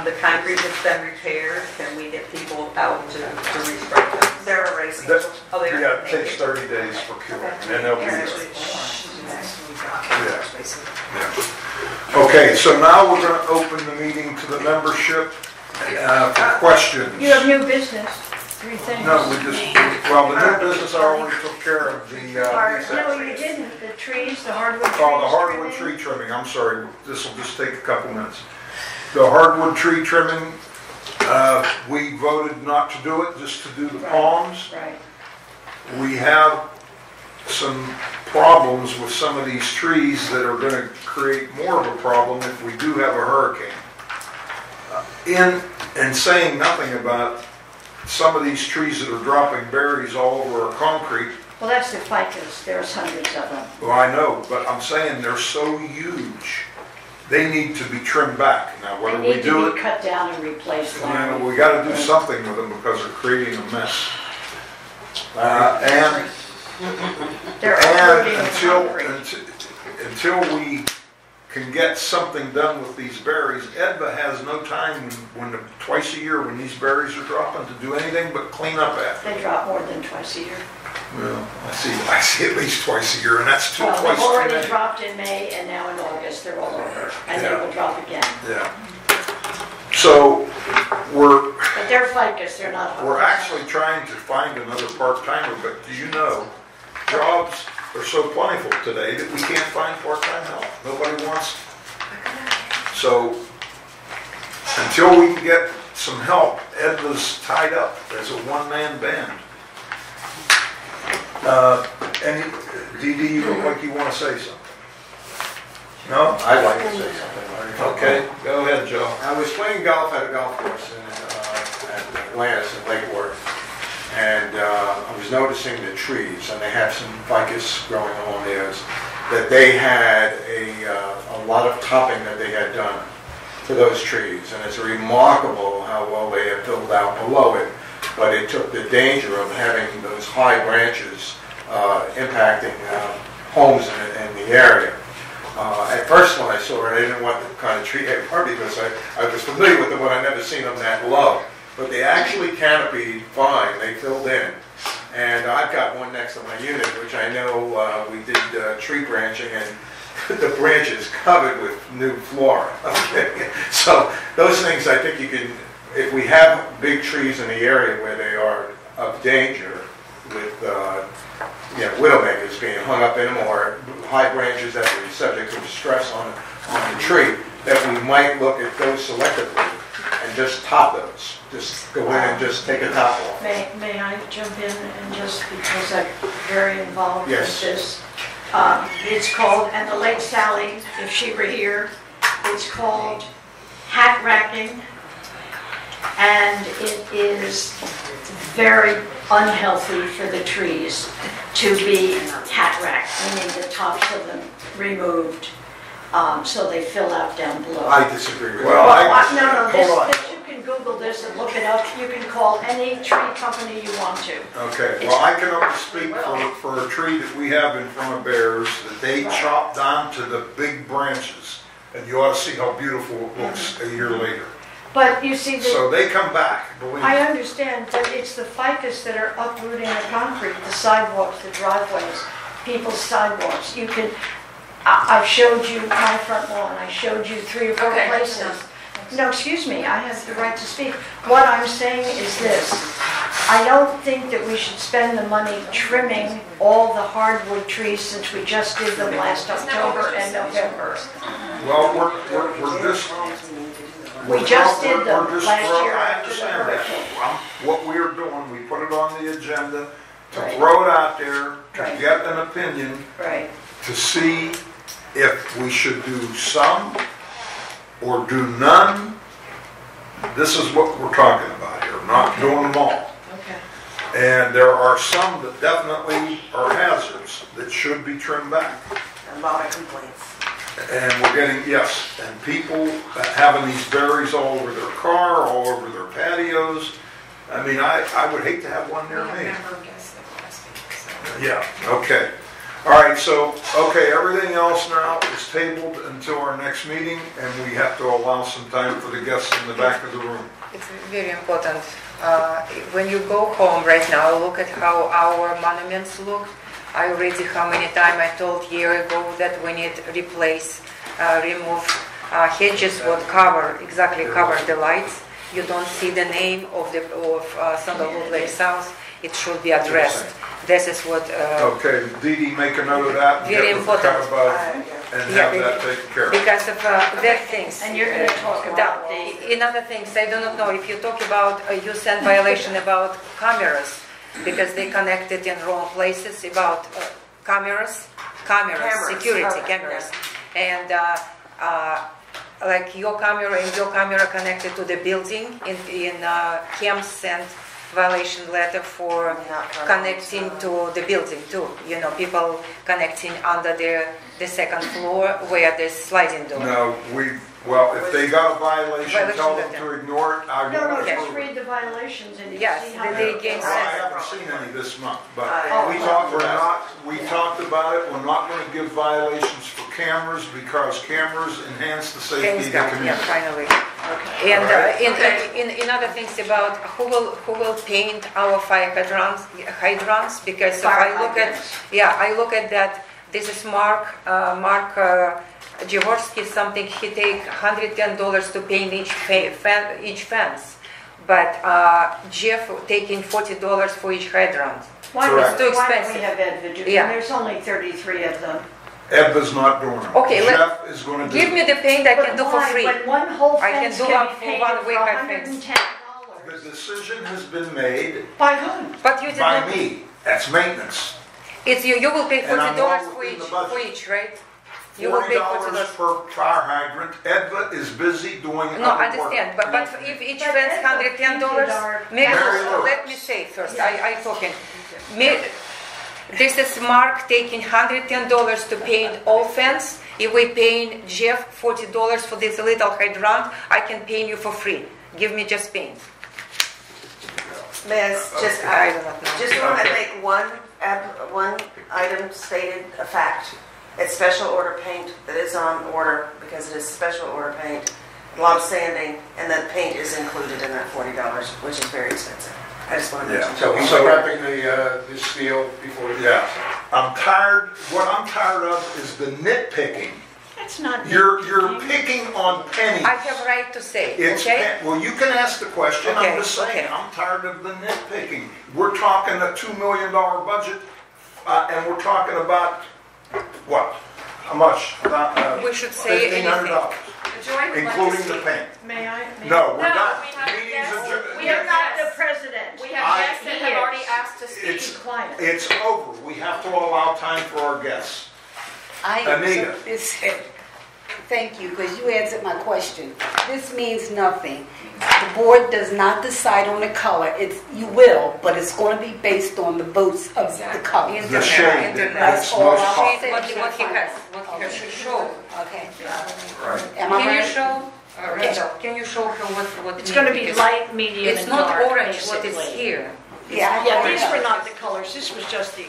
the concrete that's been repaired, can we get people out to restrict them? They're erasing. That- Oh, they are? Yeah, it takes 30 days for cure, and then they'll be there. Yeah. Okay, so now we're going to open the meeting to the membership for questions. You have new business, 3 things. No, we just, well, the new business I already took care of, the, No, you didn't, the trees, the hardwood trees. oh, the hardwood trimming. tree trimming, I'm sorry, this will just take a couple minutes. The hardwood tree trimming, we voted not to do it, just to do the palms. Right. We have some problems with some of these trees that are gonna create more of a problem if we do have a hurricane. In saying nothing about some of these trees that are dropping berries all over our concrete, Well, that's the ficus, there's hundreds of them. well, I know, but I'm saying they're so huge, they need to be trimmed back. Now, They whether we need do to it, be cut down and replaced. Larry. we gotta do something with them because they're creating a mess. And They're And uprooting the concrete. until we can get something done with these berries, Edva has no time twice a year when these berries are dropping to do anything but clean up after. They drop more than twice a year. Well, I see at least twice a year, and that's Well, twice they've too already many. dropped in May and now in August, they're all over. And they Yeah. will drop again. Yeah. So we're But they're ficus, they're not. we're actually trying to find another part-timer, but do you know, jobs are so plentiful today that we can't find part-time help. Nobody wants. So until we can get some help, Ed was tied up as a one-man band. And Dee Dee, you look like you want to say something. No? I'd like to say something. Okay, go ahead, Joe. I was playing golf at a golf course at Atlantis in Lake Worth. And I was noticing the trees, and they have some ficus growing along there, that they had a lot of topping that they had done to those trees. And it's remarkable how well they have filled out below it. But it took the danger of having those high branches impacting homes in the area. At first when I saw it, I didn't know what kind of tree they were because I was familiar with them, but I'd never seen them that low. But they actually canopied fine, they filled in. And I've got one next to my unit, which I know we did tree branching, and the branch is covered with new flora. Okay? So those things I think you can, if we have big trees in the area where they are of danger with widowmakers being hung up in them or high branches that are subject to stress on the tree, that we might look at those selectively and just top those. Just go in and just take a top off. May I jump in and just because I'm very involved Yes. with this? It's called, and the late Sally, if she were here, it's called hat racking. And it is very unhealthy for the trees to be hat racked, meaning the tops of them removed, so they fill out down below. I disagree with Well, No, hold on. you can Google this and look it up. You can call any tree company you want to. Okay, well, I can only speak for a tree that we have in front of Bears, that they chopped down to the big branches, and you ought to see how beautiful it looks a year later. But you see, So they come back, believe I me. understand, but it's the ficus that are uprooting the concrete, the sidewalks, the driveways, people's sidewalks. You can, I showed you my front lawn, I showed you 3 or 4 Okay, places. enough. No, excuse me, I have the right to speak. What I'm saying is this, I don't think that we should spend the money trimming all the hardwood trees since we just did them last October and November. Well, we're just... We just did them We're just- last well, year I after the understand that. hurricane. What we're doing, we put it on the agenda to Right. throw it out there, to Right. get an opinion, Right. to see if we should do some or do none. This is what we're talking about here, not doing them all. Okay. And there are some that definitely are hazards that should be trimmed back. A lot of complaints. And we're getting, yes, and people having these berries all over their car, all over their patios. I mean, I would hate to have one We near have me. member guests that last week, so. Yeah, okay. All right, so, okay, everything else now is tabled until our next meeting, and we have to allow some time for the guests in the back of the room. It's very important. When you go home right now, look at how our monuments look. I already, how many times I told year ago that we need replace, remove hedges, what cover, exactly cover the lights. You don't see the name of Sandalwood Lakes South. It should be addressed. This is what. Okay, Dee Dee, make a note of that. and Very get with the important. Carabao and have that taken care of. Because of their things. And you're going to talk about the... In other things, I do not know if you talk about you send violation about cameras because they connected in wrong places about cameras, security okay, cameras, and like your camera and your camera connected to the building. In Cam sent violation letter for connecting to the building too. You know, people connecting under the second floor where there's sliding door. No, well, if they got a violation, tell them to ignore it. I No, won't just approve it. read the violations and you Yes, see how they they gave Well, I haven't seen any this month, but we talked about it. We're not going to give violations for cameras because cameras enhance the safety Things of the got, yeah, community. finally. Okay. And Alright. in other things about who will paint our fire hydrants because if Fire I look at hydrants. I look at that. This is Mark Jaworski. Something he take $110 to paint each fence, but Jeff taking $40 for each hydrant. Why Correct. don't It's too why don't expensive. we have Ed do it? Yeah. And there's only 33 of them. Edva's not doing it. Okay, Jeff is going to do Give me it. the paint I can But do for why? free. When one whole I can fence do can one be for painted one for week, I think. The $110. decision has been made By whom? But you did by not. me. That's maintenance. It's you. You will pay And I'm $40 well for within each, the budget. right? You will pay $40. $40 per fire hydrant. Edva is busy doing No, I other work. understand, but if each But fence that's a $110, $50 maybe Mary Lou. let me say first. I talking. This is Mark taking $110 to paint all fence. If we paying Jeff $40 for this little hydrant, I can paint you for free. Give me just paint. Miss, I do not know. just want to make one item stated a fact. It's special order paint that is on order because it is special order paint, a lot of sanding, and that paint is included in that $40, which is very expensive. I just want to mention. So he's prepping this steel before he Yeah. What I'm tired of is the nitpicking. That's not. You're picking on pennies. I have right to say, It's okay? well, you can ask the question. Okay, I'm just saying, okay. I'm tired of the nitpicking. We're talking a $2 million budget, and we're talking about what? How much? We should say $1,500, Joy would like to including the speak. paint. May I? No, we're No, done. we have Meeting's guests. adjourned. We You're have not the guests. president. We have guests that He have is. already asked to speak. It's Quiet. it's over. We have to allow time for our guests. Anita. Thank you, because you answered my question. This means nothing. The board does not decide on the color. You will, but it's going to be based on the votes of the color. The shade that That's makes all most I'll pop. say. What he has to show. Okay. Right. Am I Can you right? show, Okay. Rachel, can you show her what It's going to be because light, medium, It's and not dark, orange, what is basically. here. Yeah, Yeah, these were not the colors. This was just the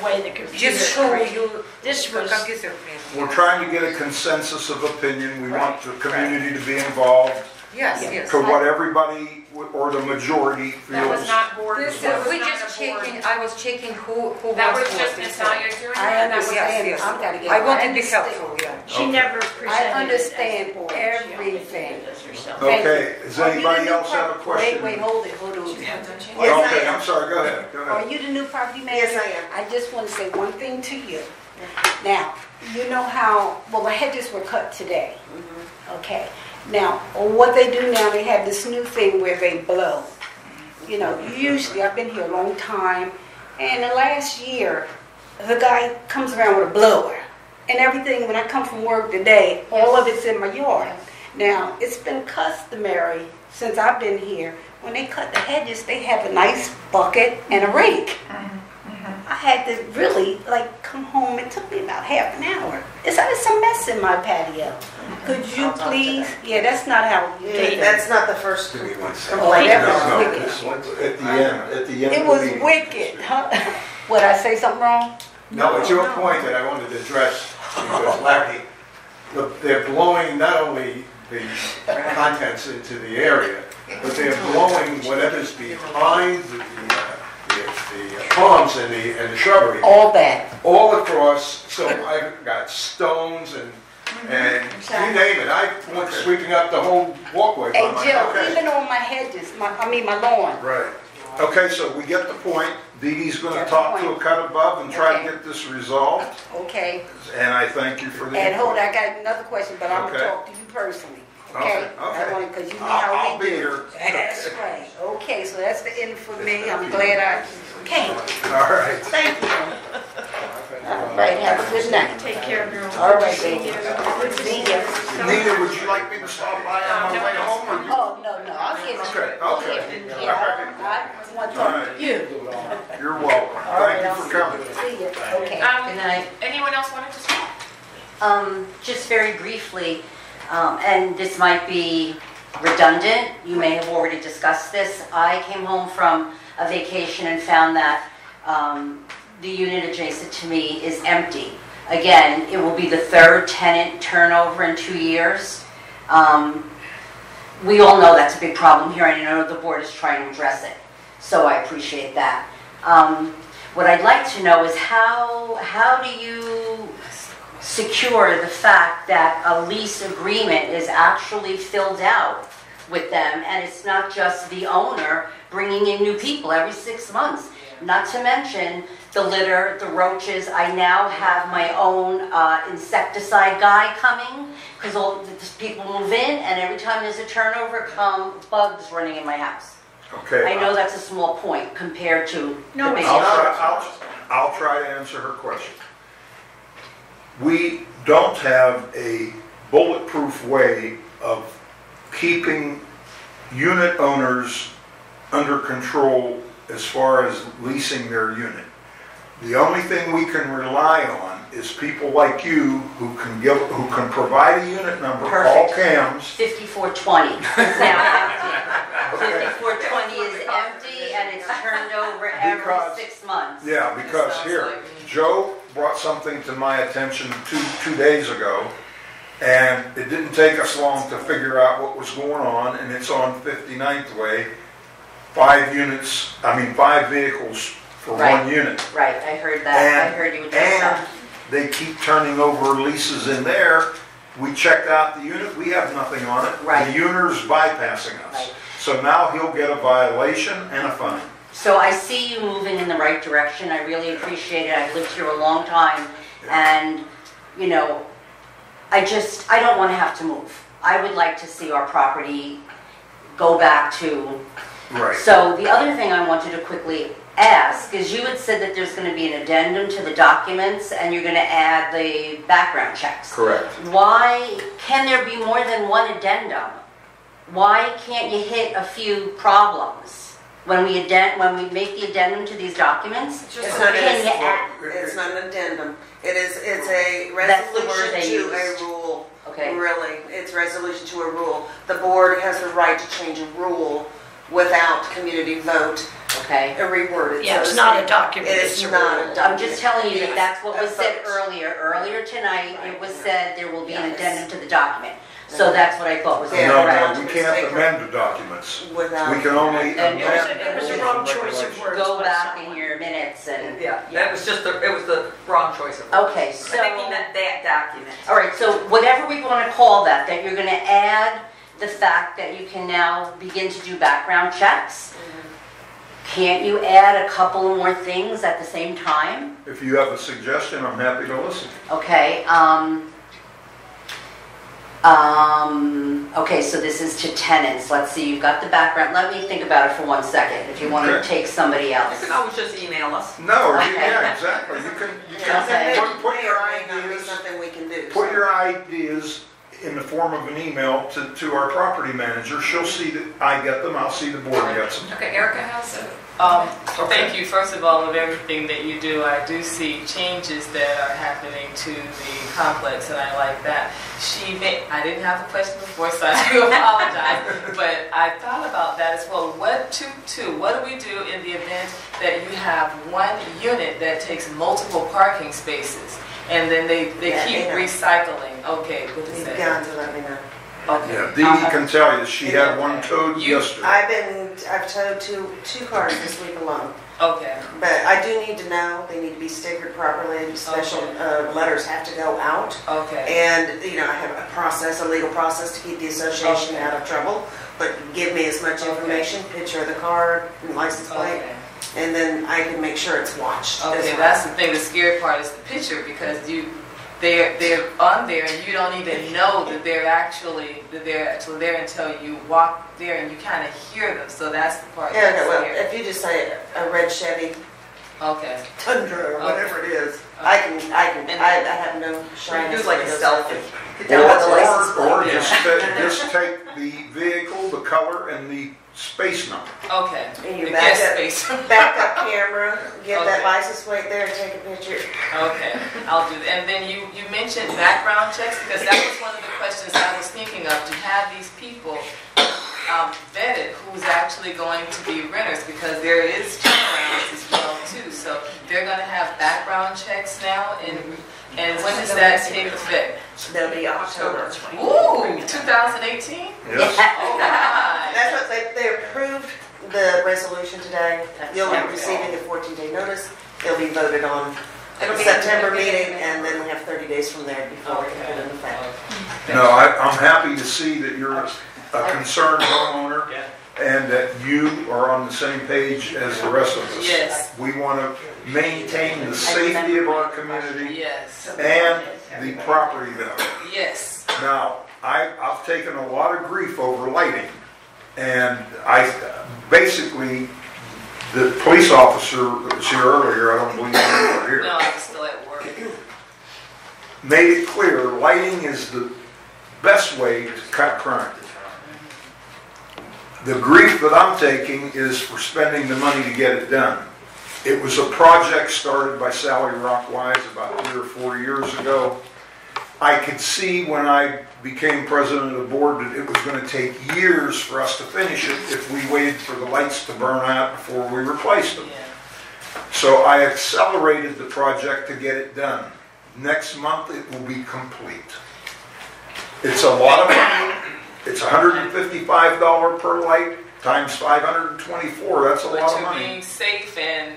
way the computer. Just show created. you This the was. computer. We're trying to get a consensus of opinion. We want the community to be involved Yes, yes. to what everybody or the majority That was feels. not board. This, that was we not just a board. checking, I was checking who That was what just this Miss for. Talia doing it. I and that was- understand. Yes, yes. I've got to get I want to be understand. helpful, yeah. She Okay. never presented. I understand it as board. She only everything. did this herself. Okay, does Are you anybody the new else have a question? Wait, hold it. She had done change. Yes, I Okay, am. I'm sorry, go ahead. Go Are ahead. you the new property manager? Yes, I am. I just want to say one thing to you. Now, you know how, well, the hedges were cut today. Okay. Now, what they do now, they have this new thing where they blow. You know, usually, I've been here a long time, and the last year, the guy comes around with a blower. And everything, when I come from work today, all of it's in my yard. Now, it's been customary since I've been here, when they cut the hedges, they have a nice bucket and a rake. I had to really, come home. It took me about half an hour. It's a mess in my patio. Could you I'll talk to please? them. Yeah, that's not how you do it. That's not the first Oh, complaint. that No, was no, wicked. this one's at the end It of the was meeting. wicked, huh? Would I say something wrong? No, it's your point that I wanted to address, because Larry, they're blowing not only the contents into the area, but they're blowing whatever's behind the palms and the shrubbery, All that. all across, so I've got stones and you name it. I went sweeping up the whole walkway by Hey, myself. Jill, even on my hedges, my lawn. Right. Okay, so we get the point. Dee Dee's going to Get the talk to point. a cut above and try to Okay. get this resolved, Okay. and I thank you for the And hold, input. I got another question, but I'm Okay. gonna talk to you personally. Okay, Okay? okay. Because you know how I'll we be do. here. That's right. Okay, so that's the end for me. I'm glad I came. All right. Thank you. All right, have a good night. Take care, girl. All right, See baby. you. See ya. Nita, would you like me to stop by on my way home? Or you? Oh, no, I'll get you. Okay, okay. Yeah, I want to talk to you. You're welcome. All right, Thank you I'll for coming. See you. Okay. Good night. Anyone else wanted to speak? Just very briefly, and this might be redundant, you may have already discussed this. I came home from a vacation and found that the unit adjacent to me is empty. Again, it will be the third tenant turnover in 2 years. We all know that's a big problem here, and I know the board is trying to address it, so I appreciate that. What I'd like to know is how do you secure the fact that a lease agreement is actually filled out with them, and it's not just the owner bringing in new people every 6 months? Not to mention the litter, the roaches. I now have my own insecticide guy coming because all these people move in, and every time there's a turnover, come bugs running in my house. Okay. I know that's a small point compared to No, the big it's issue. I'll try to answer her question. We don't have a bulletproof way of keeping unit owners under control as far as leasing their unit. The only thing we can rely on is people like you who can provide a unit number, call Perfect. CAMS. 5420 is now empty. 5420 is empty and it's turned over every Because- 6 months. Yeah, because here, Joe brought something to my attention two days ago, and it didn't take us long to figure out what was going on, and it's on 59th Way, 5 vehicles for Right. 1 unit. Right, I heard that. I heard you address And that. they keep turning over leases in there. We checked out the unit, we have nothing on it. Right. The owner's bypassing us. Right. So now he'll get a violation and a fine. So I see you moving in the right direction. I really appreciate it. I've lived here a long time and, you know, I don't want to have to move. I would like to see our property go back to. Right. So the other thing I wanted to quickly ask is you had said that there's going to be an addendum to the documents and you're going to add the background checks. Correct. Why can there be more than one addendum? Why can't you hit a few problems when we make the addendum to these documents? It's not Can you add? It's not an addendum. It's a That's the word resolution they to a used. rule. Okay. Really, it's resolution to a rule. The board has the right to change a rule without community vote Okay. and reword it. Yeah, so it's to not a speak. document, It it's is a not rule. a document. I'm just telling you that that's what was said Vote. earlier. Earlier tonight, it was said there will be an Yes. addendum to the document. So that's what I thought was Yeah. No, correct. we can't amend the documents. Without. We can only And amend. It was a wrong choice of words. Go by back in someone. your minutes and. Yeah, that was just it was the wrong choice of words. Okay, I think he so, meant that document. all right, so whatever we want to call that you're going to add the fact that you can now begin to do background checks. Can't you add a couple more things at the same time? If you have a suggestion, I'm happy to listen. Okay, okay, so this is to tenants. Let's see, you've got the background. Let me think about it for 1 second, if you want to Okay. take somebody You else. can always just email us. No, Okay. yeah, exactly. You can Okay. put your May not be ideas, something we can do. put your ideas in the form of an email to our property manager. She'll see that I get them, I'll see the board gets them. Okay, Erica has a, Thank you, first of all, of everything that you do. I do see changes that are happening to the complex, and I like that. I didn't have a question before, so I do apologize, but I thought about that as well. What do we do in the event that you have one unit that takes multiple parking spaces, and then they Yeah, keep they know. recycling? Okay, what is You've that? got to let me know. Okay. Yeah, Dee Dee can tell you, she had one towed yesterday. I've towed two cars this week alone. Okay. But I do need to know, they need to be stickered properly, special letters have to go out. Okay. And, you know, I have a legal process to keep the association out of trouble. But give me as much information, picture of the car and license plate, Okay. and then I can make sure it's watched. as Okay, well. that's the thing. The scary part is the picture, because they're on there and you don't even know that they're actually there until you walk there and you kind of hear them. So that's the part. Yeah, that's no, well, scary. if you just say a red Chevy Okay. Tundra or whatever it is, I have no You shyness. do like a with those selfie. things. Get down with the license plate. Or just take the vehicle, the color, and the space number. Okay. And you The back guest up, space. backup camera, get that Okay. license plate there and take a picture. Okay, I'll do that. And then you mentioned background checks, because that was one of the questions I was thinking of, to have these people vetted who's actually going to be renters, because there is turnarounds as well too. So they're going to have background checks now, and when does that take effect? They'll be October. Ooh, 2018? Yes. Oh my. That's what they approved the resolution today. You'll be receiving a 14-day notice. It'll be voted on at the September meeting, and then we have 30 days from there before we put it in effect. No, I'm happy to see that you're a concerned homeowner and that you are on the same page as the rest of us. Yes. We want to maintain the safety of our community Yes. and the property value. Yes. Now, I've taken a lot of grief over lighting, and basically, the police officer that was here earlier, I don't believe you were here, No, I'm still at work. made it clear lighting is the best way to cut crime. The grief that I'm taking is for spending the money to get it done. It was a project started by Sally Rockwise about 3 or 4 years ago. I could see when I became president of the board that it was going to take years for us to finish it if we waited for the lights to burn out before we replaced them. So I accelerated the project to get it done. Next month it will be complete. It's a lot of money. It's $155 per light times 524. That's a lot of But money. you're being safe and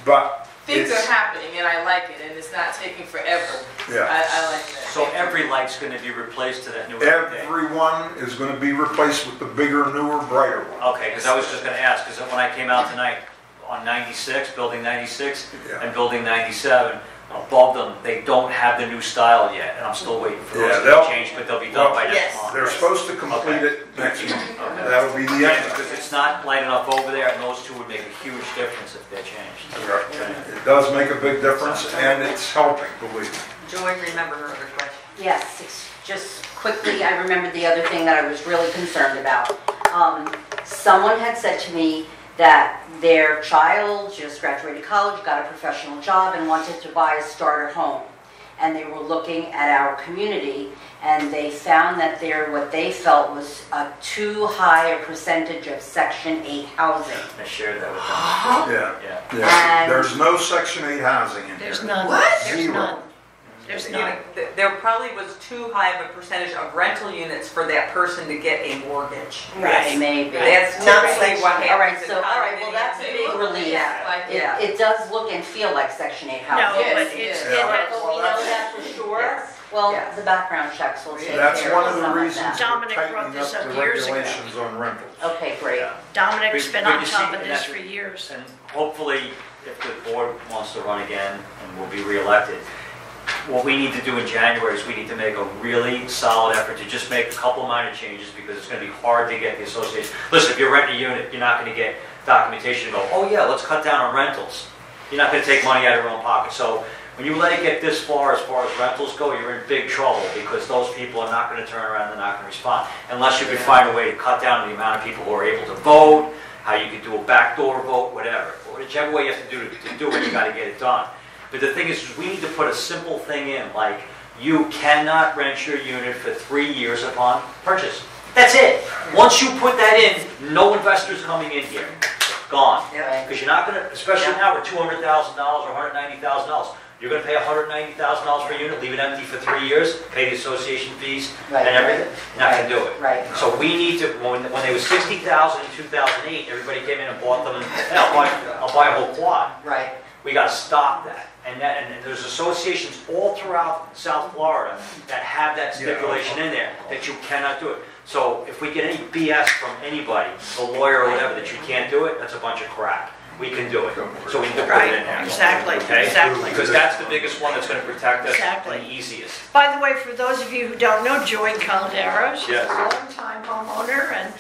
But things it's, are happening and I like it and it's not taking forever. Yeah. I like that. So every light's going to be replaced to that new LED? everyone is going to be replaced with the bigger, newer, brighter one. Okay, because I was just going to ask, because when I came out tonight on 96, building 96 Yeah. and building 97, above them, they don't have the new style yet, and I'm still waiting for Yeah, those to they'll- be changed, but they'll be done by next Yes. month. They're supposed to complete it next month. That'll be the Yeah, end of because it. it's not light enough over there, and those two would make a huge difference if they're changed. Okay. It does make a big difference, and it's helping, believe me. Joy, remember her other question. Yes, just quickly, I remembered the other thing that I was really concerned about. Someone had said to me that their child just graduated college, got a professional job, and wanted to buy a starter home. And they were looking at our community, and they found that what they felt was too high a percentage of Section 8 housing. I shared that with them. Yeah. Yeah. And- There's no Section 8 housing in here. There's none. What? There's Zero. none. There's none. There probably was too high of a percentage of rental units for that person to get a mortgage. Right. Maybe. That's Not typically what happens. All right, in so, all right, well, that's a big condominiums. relief. Yeah, like, yeah. It does look and feel like Section 8 No, housing. but Yes, it's, yes. it has, But we know that for sure. Yes. Well, Yes. the background checks will take care of That's one of some the of reasons that. we're Dominic brought tightening this up up the years ago. regulations on rentals. Okay, great. Dominic's been on But you top see, of and this that's- for years. And hopefully, if the board wants to run again and will be reelected, what we need to do in January is we need to make a really solid effort to just make a couple minor changes because it's going to be hard to get the association. Listen, if you're renting a unit, you're not going to get documentation to go, oh yeah, let's cut down on rentals. You're not going to take money out of your own pocket. So when you let it get this far as rentals go, you're in big trouble because those people are not going to turn around and they're not going to respond. Unless you can find a way to cut down the amount of people who are able to vote, how you can do a backdoor vote, whatever. Whichever way you have to do it, you got to get it done. But the thing is we need to put a simple thing in, like you cannot rent your unit for 3 years upon purchase. That's it. Once you put that in, no investors coming in here. Gone. Yeah. Because you're not going to, especially now, we're $200,000 or $190,000. You're going to pay $190,000 per unit, leave it empty for 3 years, pay the association fees Right. and everything. Not going to do it. Right. So we need to, when they were $60,000 in 2008, everybody came in and bought them, and hey, I'll buy a whole quad. Right. We got to stop that. And there's associations all throughout South Florida that have that stipulation in there, that you cannot do it. So if we get any BS from anybody, a lawyer or whatever, that you can't do it, that's a bunch of crap. We can do it. So we need to put Right, it in there. exactly, Okay? exactly. Because that's the biggest one that's going to protect us Exactly. and the easiest. By the way, for those of you who don't know, Joy Caldera, she's Yes. a longtime homeowner and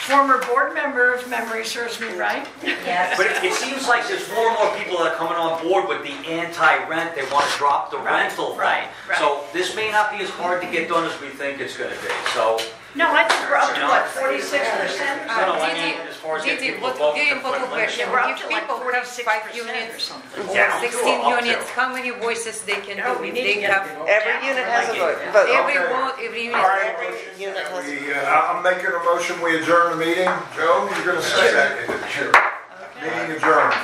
former board member, if memory serves me right. Yes. But it seems like there's more and more people that are coming on board with the anti-rent. They want to drop the rental thing. right. So this may not be as hard to get done as we think it's going to be. So, No, I think we're up to No. what, 46%? no, I mean, as far as getting people involved with the footprint. Yeah, we're up If to like people have 5 46% or units something. or Yeah, 16 up to. units, how many voices they can No, do? we If need to they get have Every unit has a vote. every Okay. vote, every unit. All right, Every unit has a we, I'm making a motion, we adjourn the meeting. Joe, you're going to say that. Meeting adjourned.